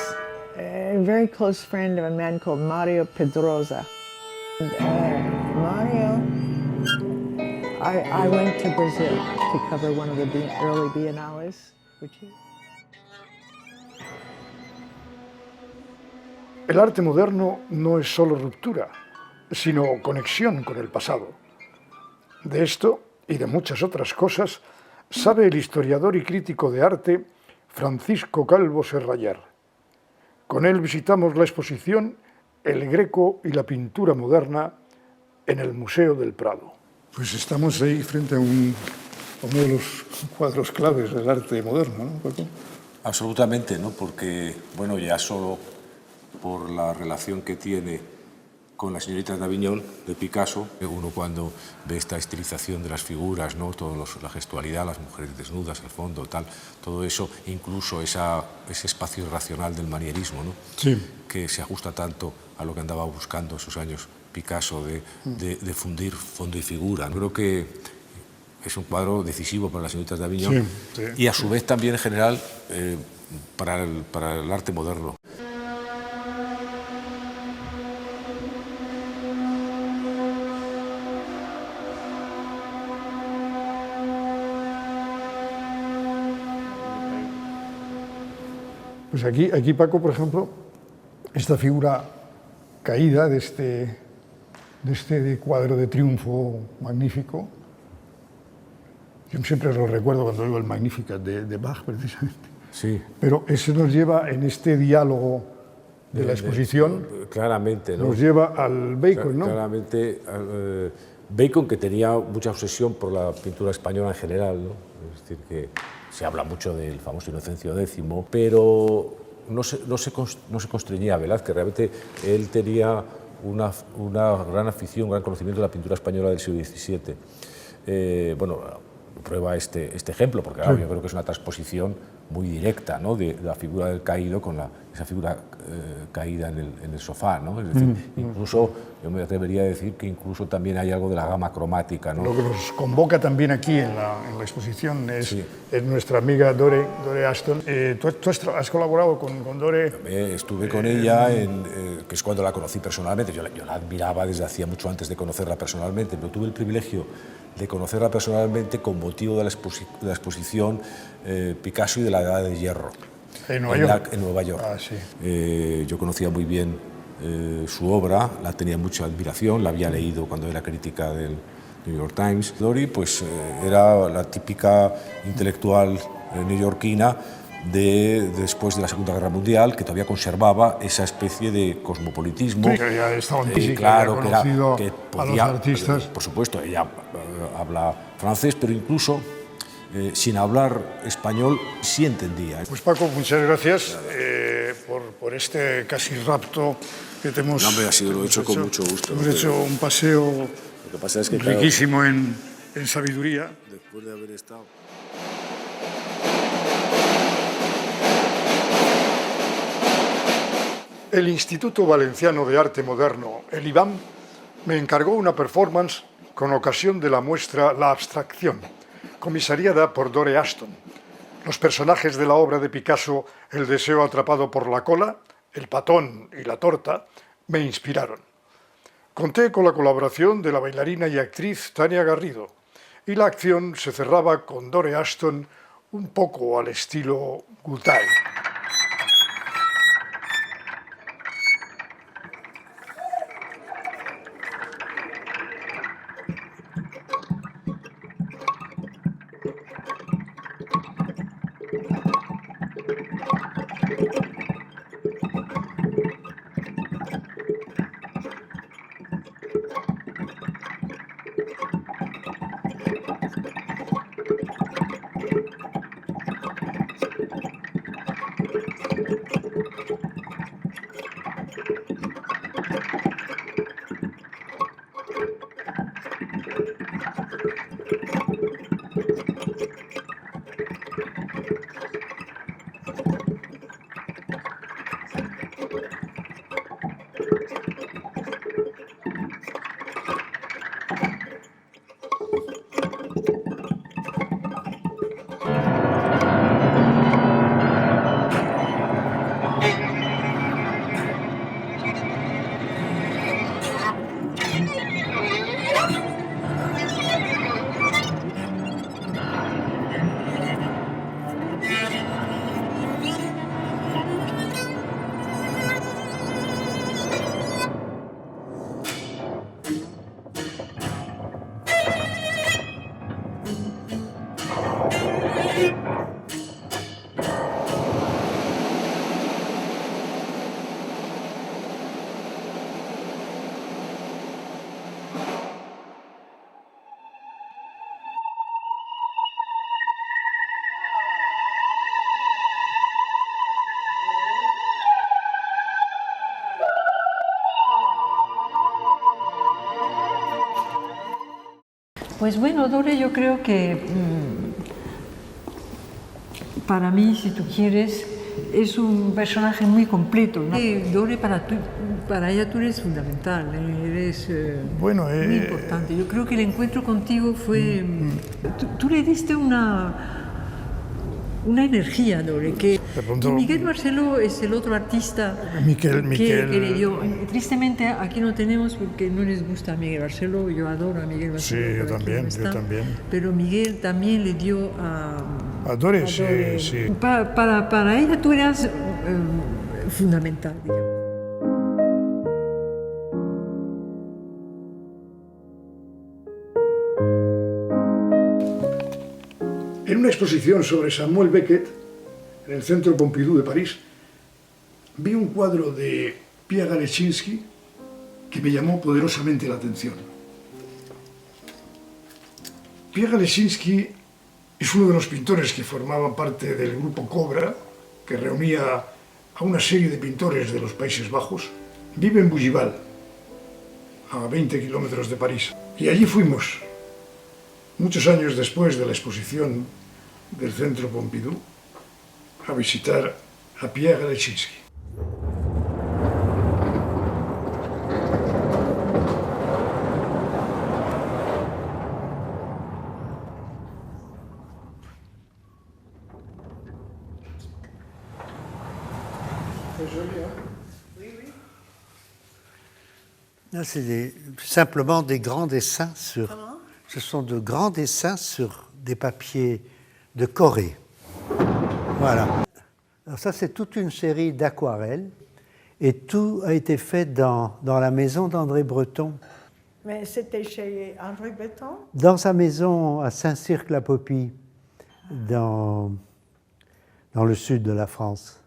a very close friend of a man called Mario Pedrosa. And, Mario, I went to Brazil to cover one of the early biennales, which he... El arte moderno no es solo ruptura, sino conexión con el pasado. De esto y de muchas otras cosas sabe el historiador y crítico de arte Francisco Calvo Serrallar. Con él visitamos la exposición El Greco y la pintura moderna en el Museo del Prado. Pues estamos ahí frente a uno de los cuadros claves del arte moderno, ¿no, Paco? Absolutamente, ¿no? Porque, bueno, ya solo por la relación que tiene con las señoritas de Aviñón, de Picasso, uno cuando ve esta estilización de las figuras, ¿no? La gestualidad, las mujeres desnudas, el fondo, tal, todo eso, incluso ese espacio irracional del manierismo, ¿no? Sí. Que se ajusta tanto a lo que andaba buscando esos años Picasso de fundir fondo y figura. Creo que es un cuadro decisivo para las señoritas de Aviñón, sí, sí, y a su vez también en general para el arte moderno. Pues aquí, Paco, por ejemplo, esta figura caída de este cuadro de triunfo magnífico, yo siempre lo recuerdo cuando oigo el Magnificat de Bach, precisamente. Sí. Pero eso nos lleva en este diálogo de la exposición, claramente, ¿no? nos lleva al Bacon, ¿no? Claramente, Bacon, que tenía mucha obsesión por la pintura española en general, ¿no? Es decir, que se habla mucho del famoso Inocencio X, pero no se constreñía a Velázquez. Realmente él tenía una gran afición, un gran conocimiento de la pintura española del siglo XVII. Bueno, prueba este ejemplo, porque claro, yo creo que es una transposición muy directa, ¿no?, de la figura del caído con esa figura caída en el sofá, ¿no? Es decir, incluso, yo me atrevería a decir que incluso también hay algo de la gama cromática, ¿no? Lo que nos convoca también aquí en la exposición es nuestra amiga Dore Ashton. ¿Tú has colaborado con Dore? Estuve con ella, que es cuando la conocí personalmente. Yo la admiraba desde hacía mucho antes de conocerla personalmente, pero tuve el privilegio de conocerla personalmente con motivo de la exposición Picasso y de la Edad de Hierro. ¿En Nueva York? En Nueva York. Ah, sí. Yo conocía muy bien su obra, la tenía mucha admiración, la había leído cuando era crítica del New York Times. Dore, pues, era la típica intelectual neoyorquina después de la Segunda Guerra Mundial, que todavía conservaba esa especie de cosmopolitismo. Sí, que ya estaba en física, claro, ya conocido que podía, a los artistas. Por supuesto, ella habla francés, pero incluso sin hablar español sí entendía. Pues Paco, muchas gracias por este casi rapto que te hemos... No, hombre, lo he hecho con mucho gusto. Hemos hecho un paseo Lo que pasa es que, riquísimo en sabiduría. Después de haber estado... El Instituto Valenciano de Arte Moderno, el IVAM, me encargó una performance con ocasión de la muestra La Abstracción, comisariada por Dore Ashton. Los personajes de la obra de Picasso, El deseo atrapado por la cola, El patón y la torta, me inspiraron. Conté con la colaboración de la bailarina y actriz Tania Garrido, y la acción se cerraba con Dore Ashton un poco al estilo Gutai. Pues bueno, Dore, yo creo que para mí, si tú quieres, es un personaje muy completo, ¿no? Dore, para ella tú eres fundamental, eres muy importante. Yo creo que el encuentro contigo fue... Tú le diste una energía, Dore, que y Miguel Barceló es el otro artista que le dio. Tristemente aquí no tenemos porque no les gusta a Miguel Barceló, yo adoro a Miguel Barceló. Sí, yo también. Pero Miguel también le dio a Dore, sí. Para ella tú eras fundamental, digamos. En una exposición sobre Samuel Beckett, en el Centro Pompidou de París, vi un cuadro de Pierre Galecinski que me llamó poderosamente la atención. Pierre Galecinski es uno de los pintores que formaban parte del grupo Obra, que reunía a una serie de pintores de los Países Bajos. Vive en Bougival, a 20 kilómetros de París. Y allí fuimos, muchos años después de la exposición del Centro Pompidou, a visitar a Pierre Galecinski. C'est simplement des grands dessins sur... Ce sont de grands dessins sur des papiers de Corée. Voilà. Alors ça, c'est toute une série d'aquarelles et tout a été fait dans la maison d'André Breton. Mais c'était chez André Breton? Dans sa maison à Saint-Cirque-la-Popie, dans le sud de la France.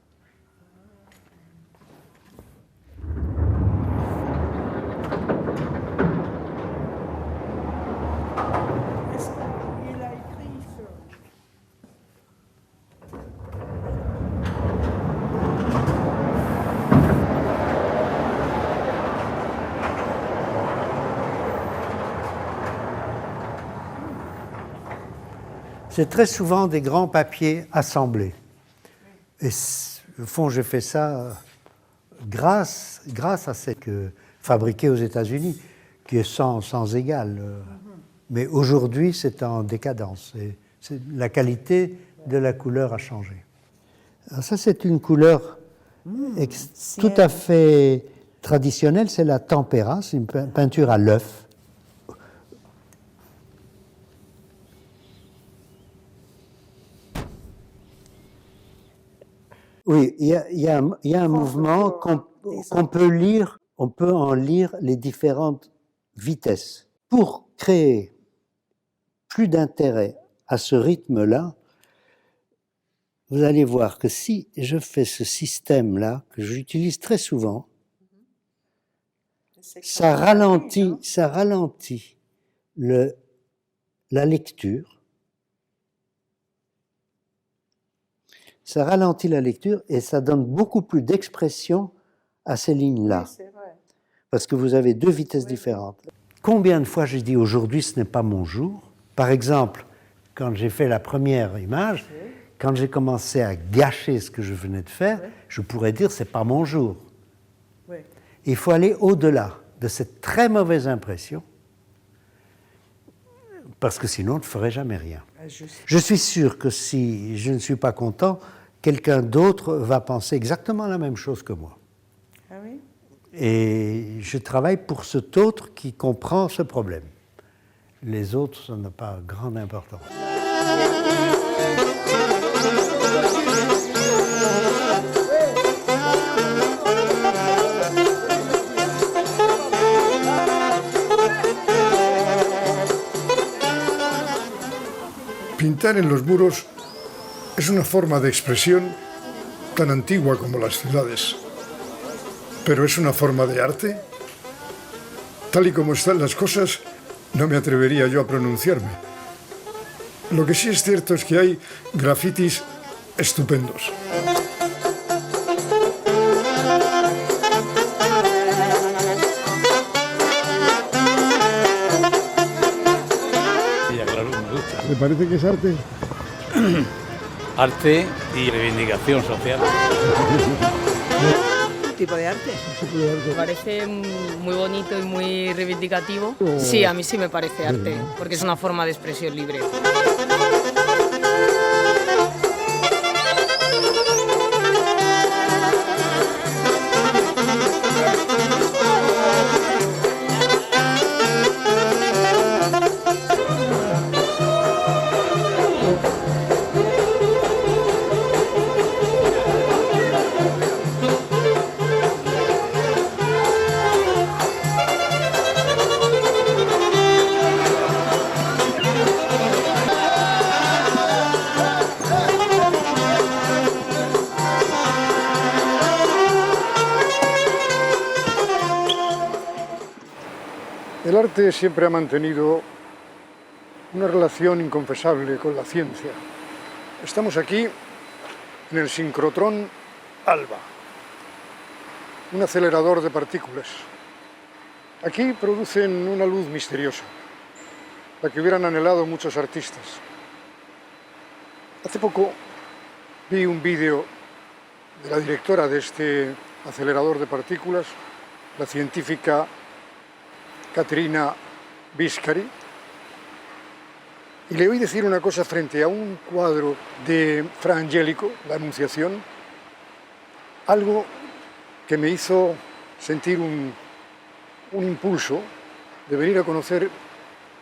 C'est très souvent des grands papiers assemblés. Et au fond, j'ai fait ça grâce à ce que fabriqué aux États-Unis, qui est sans égal. Mais aujourd'hui, c'est en décadence. La qualité de la couleur a changé. Alors ça, c'est une couleur tout à fait traditionnelle, c'est la tempera, c'est une peinture à l'œuf. Oui, il y a un mouvement qu'on peut lire, on peut en lire les différentes vitesses. Pour créer plus d'intérêt à ce rythme-là, vous allez voir que si je fais ce système-là, que j'utilise très souvent, ça ralentit la lecture. Ça ralentit la lecture et ça donne beaucoup plus d'expression à ces lignes-là. Oui, c'est vrai. Parce que vous avez deux vitesses différentes. Combien de fois j'ai dit aujourd'hui ce n'est pas mon jour? Par exemple, quand j'ai fait la première image, quand j'ai commencé à gâcher ce que je venais de faire, je pourrais dire c'est pas mon jour. Il faut aller au-delà de cette très mauvaise impression, parce que sinon on ne ferait jamais rien. Je suis sûr que si je ne suis pas content, quelqu'un d'autre va penser exactement la même chose que moi. Ah oui? Et je travaille pour cet autre qui comprend ce problème. Les autres, ça n'a pas grande importance. Pintar en los muros es una forma de expresión tan antigua como las ciudades, pero es una forma de arte. Tal y como están las cosas, no me atrevería yo a pronunciarme. Lo que sí es cierto es que hay grafitis estupendos. ¿Le parece que es arte? Arte y reivindicación social. ¿Tipo de arte? Me parece muy bonito y muy reivindicativo. Sí, a mí sí me parece arte, porque es una forma de expresión libre. El arte siempre ha mantenido una relación inconfesable con la ciencia. Estamos aquí en el sincrotrón ALBA, un acelerador de partículas. Aquí producen una luz misteriosa, la que hubieran anhelado muchos artistas. Hace poco vi un vídeo de la directora de este acelerador de partículas, la científica Caterina Biscari, y le oí decir una cosa frente a un cuadro de Fra Angelico, la Anunciación, algo que me hizo sentir un impulso de venir a conocer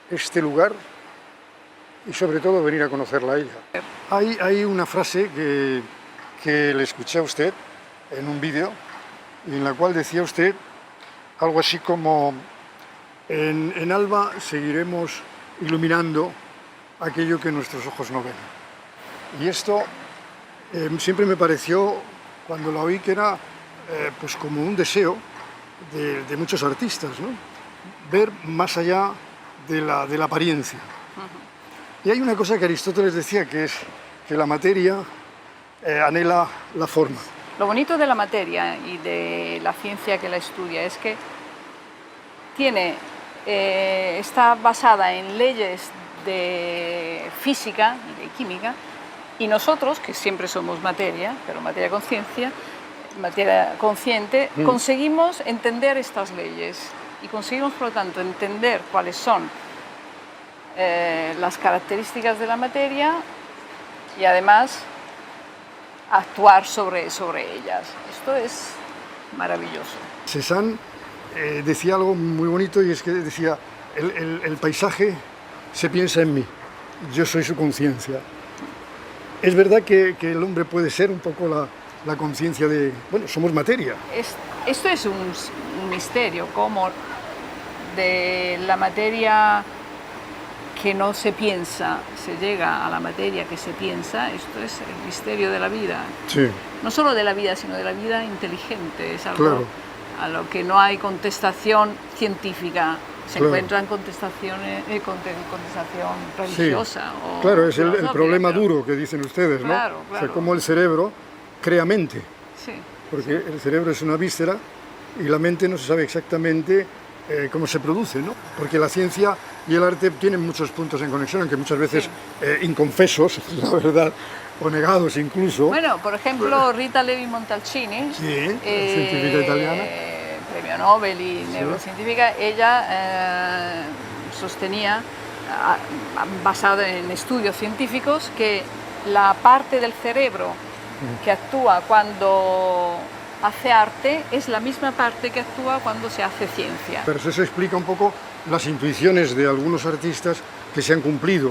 este lugar y sobre todo venir a conocerla a ella. Hay una frase que le escuché a usted en un vídeo en la cual decía usted algo así como en Alba seguiremos iluminando aquello que nuestros ojos no ven. Y esto siempre me pareció, cuando lo oí, que era pues como un deseo de muchos artistas, ¿no? Ver más allá de la apariencia. Y hay una cosa que Aristóteles decía, que es que la materia anhela la forma. Lo bonito de la materia y de la ciencia que la estudia es que está basada en leyes de física y de química, y nosotros, que siempre somos materia, pero materia consciente, conseguimos entender estas leyes y conseguimos, por lo tanto, entender cuáles son las características de la materia y además actuar sobre ellas. Esto es maravilloso. Cézanne decía algo muy bonito, y es que decía, el paisaje se piensa en mí, yo soy su conciencia. Es verdad que el hombre puede ser un poco la conciencia de, bueno, somos materia. Esto es un misterio, como de la materia que no se piensa, se llega a la materia que se piensa. Esto es el misterio de la vida. Sí. No solo de la vida, sino de la vida inteligente. Es algo claro, a lo que no hay contestación científica. Se claro, encuentran contestación religiosa. Sí. O claro, es el problema duro que dicen ustedes, claro, ¿no? Claro. O sea, cómo el cerebro crea mente. Sí. Porque el cerebro es una víscera y la mente no se sabe exactamente cómo se produce, ¿no? Porque la ciencia y el arte tienen muchos puntos en conexión, aunque muchas veces inconfesos, la verdad, o negados incluso. Bueno, por ejemplo, Rita Levi Montalcini, científica italiana, premio Nobel y neurocientífica, ella sostenía, basado en estudios científicos, que la parte del cerebro que actúa cuando hace arte es la misma parte que actúa cuando se hace ciencia. Pero eso explica un poco las intuiciones de algunos artistas que se han cumplido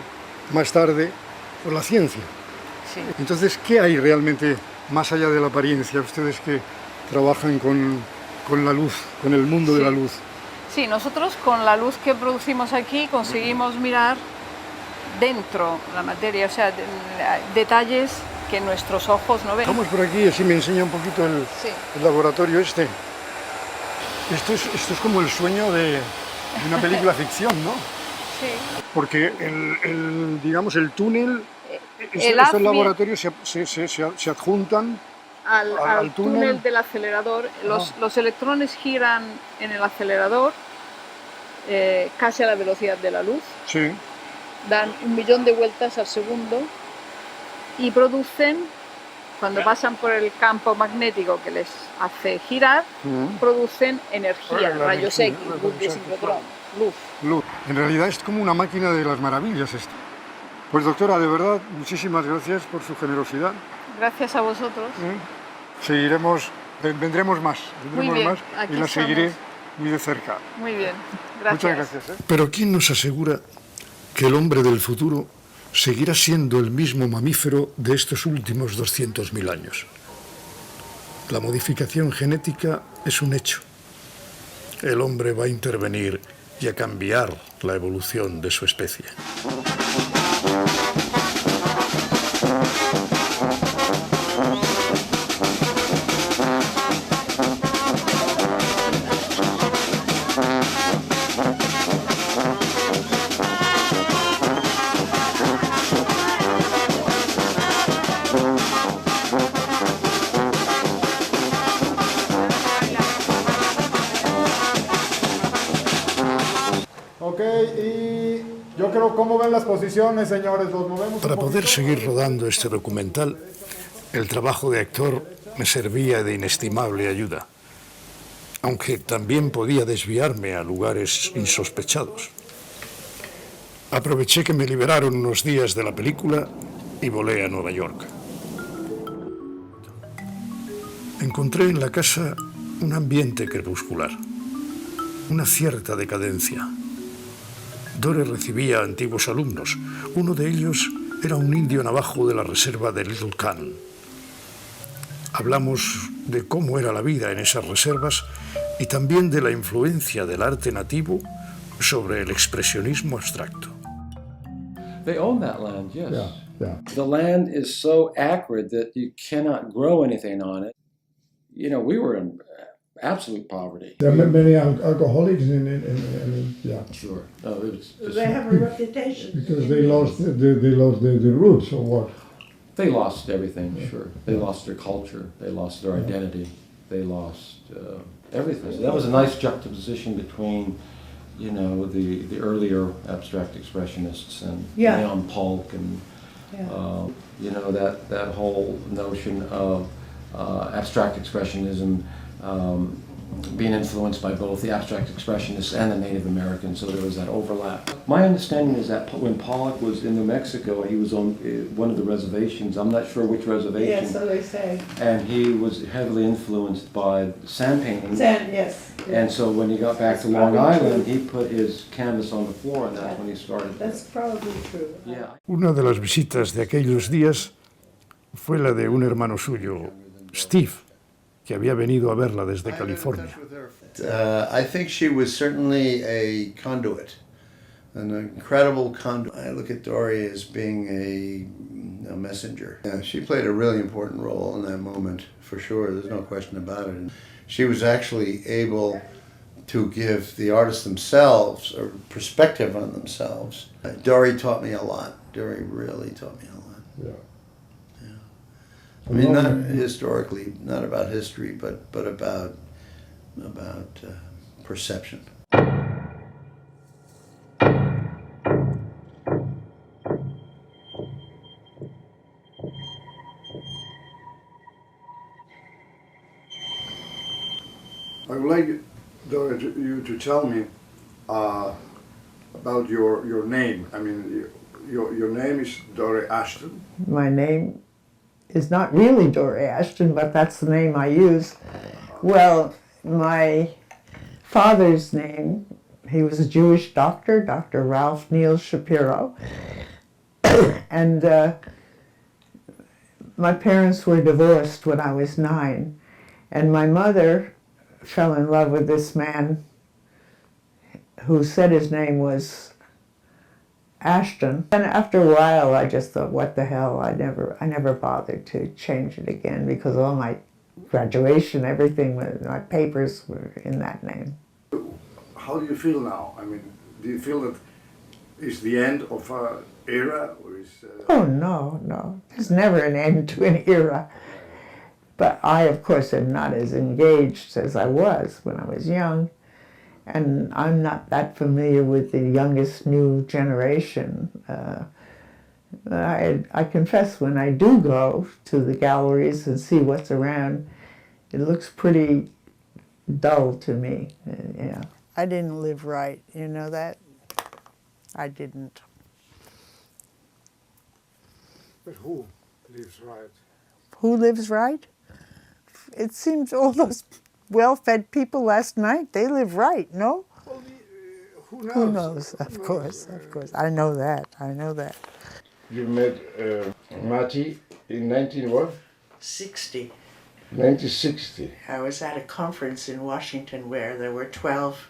más tarde por la ciencia. Sí. Entonces, ¿qué hay realmente más allá de la apariencia? Ustedes que trabajan con la luz, con el mundo de la luz. Sí, nosotros con la luz que producimos aquí conseguimos mirar dentro la materia, o sea, detalles que nuestros ojos no ven. Vamos por aquí, así me enseña un poquito el laboratorio este. Esto es como el sueño de una película ficción, ¿no? Sí. Porque digamos, el túnel, estos laboratorios se adjuntan al túnel del acelerador. Los electrones giran en el acelerador casi a la velocidad de la luz. Sí. Dan 1 millón de vueltas al segundo y producen, cuando pasan por el campo magnético que les hace girar, producen energía, rayos X, luz de sincrotrón, luz. En realidad es como una máquina de las maravillas esto. Pues doctora, de verdad, muchísimas gracias por su generosidad. Gracias a vosotros. Vendremos más, Muy bien, y la seguiré muy de cerca. Muy bien, gracias. Muchas gracias. Pero ¿quién nos asegura que el hombre del futuro seguirá siendo el mismo mamífero de estos últimos 200.000 años? La modificación genética es un hecho. El hombre va a intervenir y a cambiar la evolución de su especie. Yo creo, ¿cómo ven las posiciones, señores? ¿Los movemos? Para poder seguir rodando este documental, el trabajo de actor me servía de inestimable ayuda, aunque también podía desviarme a lugares insospechados. Aproveché que me liberaron unos días de la película y volé a Nueva York. Encontré en la casa un ambiente crepuscular, una cierta decadencia. Dore recibía a antiguos alumnos. Uno de ellos era un indio navajo de la reserva de Little Cannon. Hablamos de cómo era la vida en esas reservas y también de la influencia del arte nativo sobre el expresionismo abstracto. They own that land, yes. Yeah. The land is so acrid that you cannot grow anything on it. You know, we were in absolute poverty. There are many alcoholics in yeah. Sure. No, it was They have a reputation. Because they lost the roots or what? They lost everything, sure. They lost their culture. They lost their identity. They lost everything. So that was a nice juxtaposition between, you know, the earlier abstract expressionists and Leon Polk and, you know, that whole notion of abstract expressionism being influenced by both the abstract expressionists and the Native Americans, so there was that overlap. My understanding is that when Pollock was in New Mexico, he was on one of the reservations, I'm not sure which reservation. Yes, so they say. And he was heavily influenced by sand painting. Sand, yes. And so when he got back to Long Island, he put his canvas on the floor, and that's when he started. That's probably true. Yeah. Una de las visitas de aquellos días fue la de un hermano suyo, Steve, que había venido a verla desde California. I think she was certainly a conduit, an incredible conduit. I look at Dore as being a messenger. Yeah, she played a really important role in that moment, for sure. There's no question about it. And she was actually able to give the artists themselves a perspective on themselves. Dore taught me a lot. Dore really taught me a lot. Yeah. I mean, not historically, not about history, but about perception. I would like, Dore, you to tell me about your name. I mean, your name is Dore Ashton. My name is not really Dore Ashton, but that's the name I use. Well, my father's name, he was a Jewish doctor, Dr. Ralph Neil Shapiro. And my parents were divorced when I was 9. And my mother fell in love with this man who said his name was Ashton. And after a while, I just thought, what the hell? I never bothered to change it again because all my graduation, everything, my papers were in that name. How do you feel now? I mean, do you feel that it's the end of an era? Or is, Oh, no. There's never an end to an era. But I, of course, am not as engaged as I was when I was young. And I'm not that familiar with the youngest new generation. I confess, when I do go to the galleries and see what's around, it looks pretty dull to me. Yeah. I didn't live right, you know that? I didn't. But who lives right? Who lives right? It seems all those well-fed people last night, they live right, no? Well, who knows? Who knows? Of course. I know that. You met Matti in 60. 1960. I was at a conference in Washington where there were 12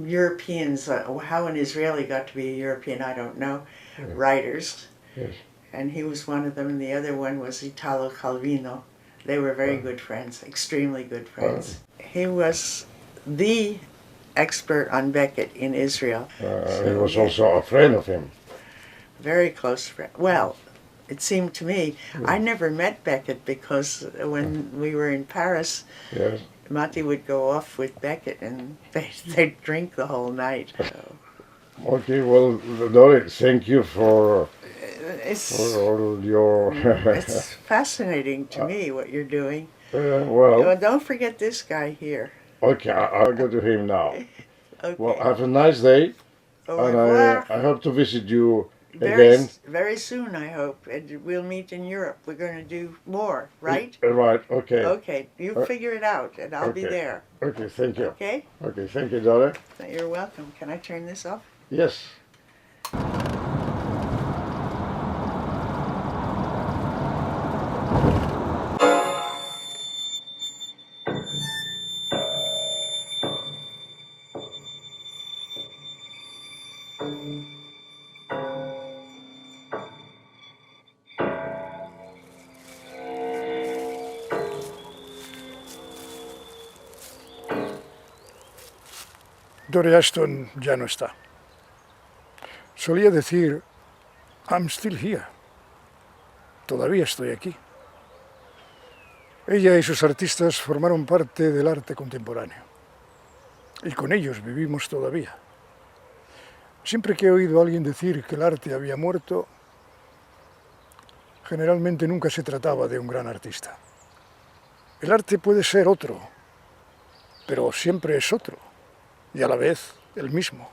Europeans. How an Israeli got to be a European, I don't know. Yes. Writers. Yes. And he was one of them, and the other one was Italo Calvino. They were very good friends, extremely good friends. He was the expert on Beckett in Israel. He was also a friend of him. Very close friend. Well, it seemed to me, I never met Beckett because when we were in Paris, Yes. Matti would go off with Beckett and they'd drink the whole night. Okay, well, Dore, thank you for It's, all your... it's fascinating to me what you're doing. well, Don't forget this guy here. okay, I'll go to him now. Okay. Well, have a nice day, Au and revoir. I hope to visit you Very, again. very soon, I hope. And we'll meet in Europe. We're going to do more, right? Right, okay. Okay, you figure it out, and I'll be Okay. there. Okay, thank you. Okay? Okay, thank you, Dore. You're welcome. Can I turn this off? Yes. Dore Ashton ya no está. Solía decir, I'm still here. Todavía estoy aquí. Ella y sus artistas formaron parte del arte contemporáneo. Y con ellos vivimos todavía. Siempre que he oído a alguien decir que el arte había muerto, generalmente nunca se trataba de un gran artista. El arte puede ser otro, pero siempre es otro, y a la vez el mismo.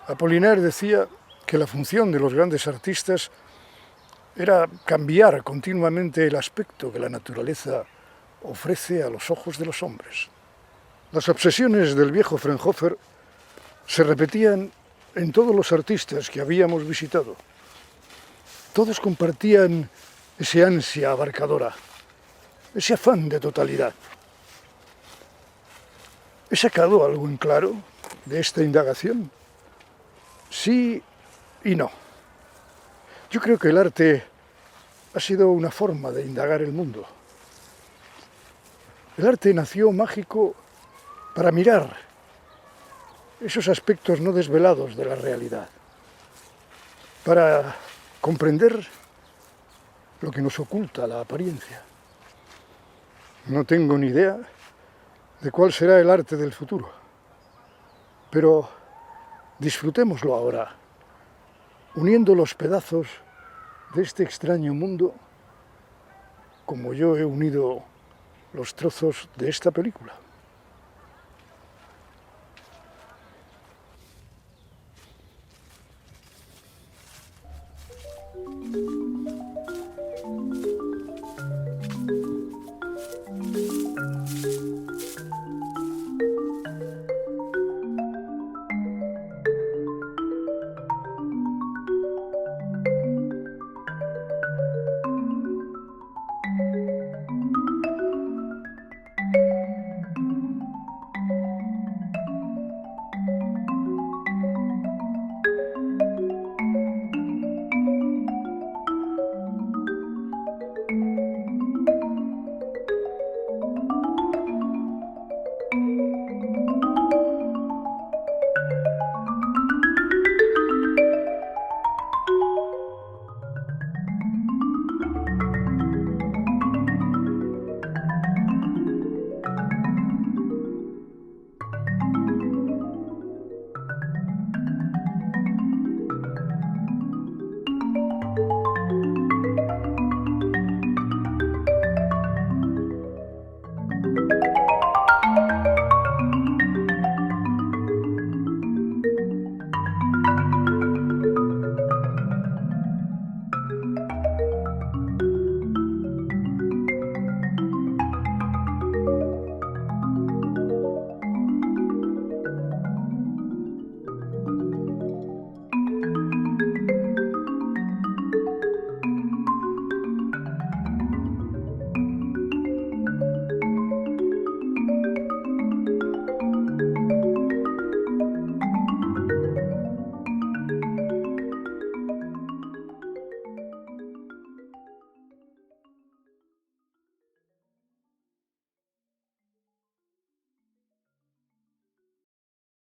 Apollinaire decía que la función de los grandes artistas era cambiar continuamente el aspecto que la naturaleza ofrece a los ojos de los hombres. Las obsesiones del viejo Fraunhofer se repetían en todos los artistas que habíamos visitado. Todos compartían ese ansia abarcadora, ese afán de totalidad. ¿He sacado algo en claro de esta indagación? Sí y no. Yo creo que el arte ha sido una forma de indagar el mundo. El arte nació mágico para mirar esos aspectos no desvelados de la realidad, para comprender lo que nos oculta la apariencia. No tengo ni idea de cuál será el arte del futuro, pero disfrutémoslo ahora, uniendo los pedazos de este extraño mundo como yo he unido los trozos de esta película.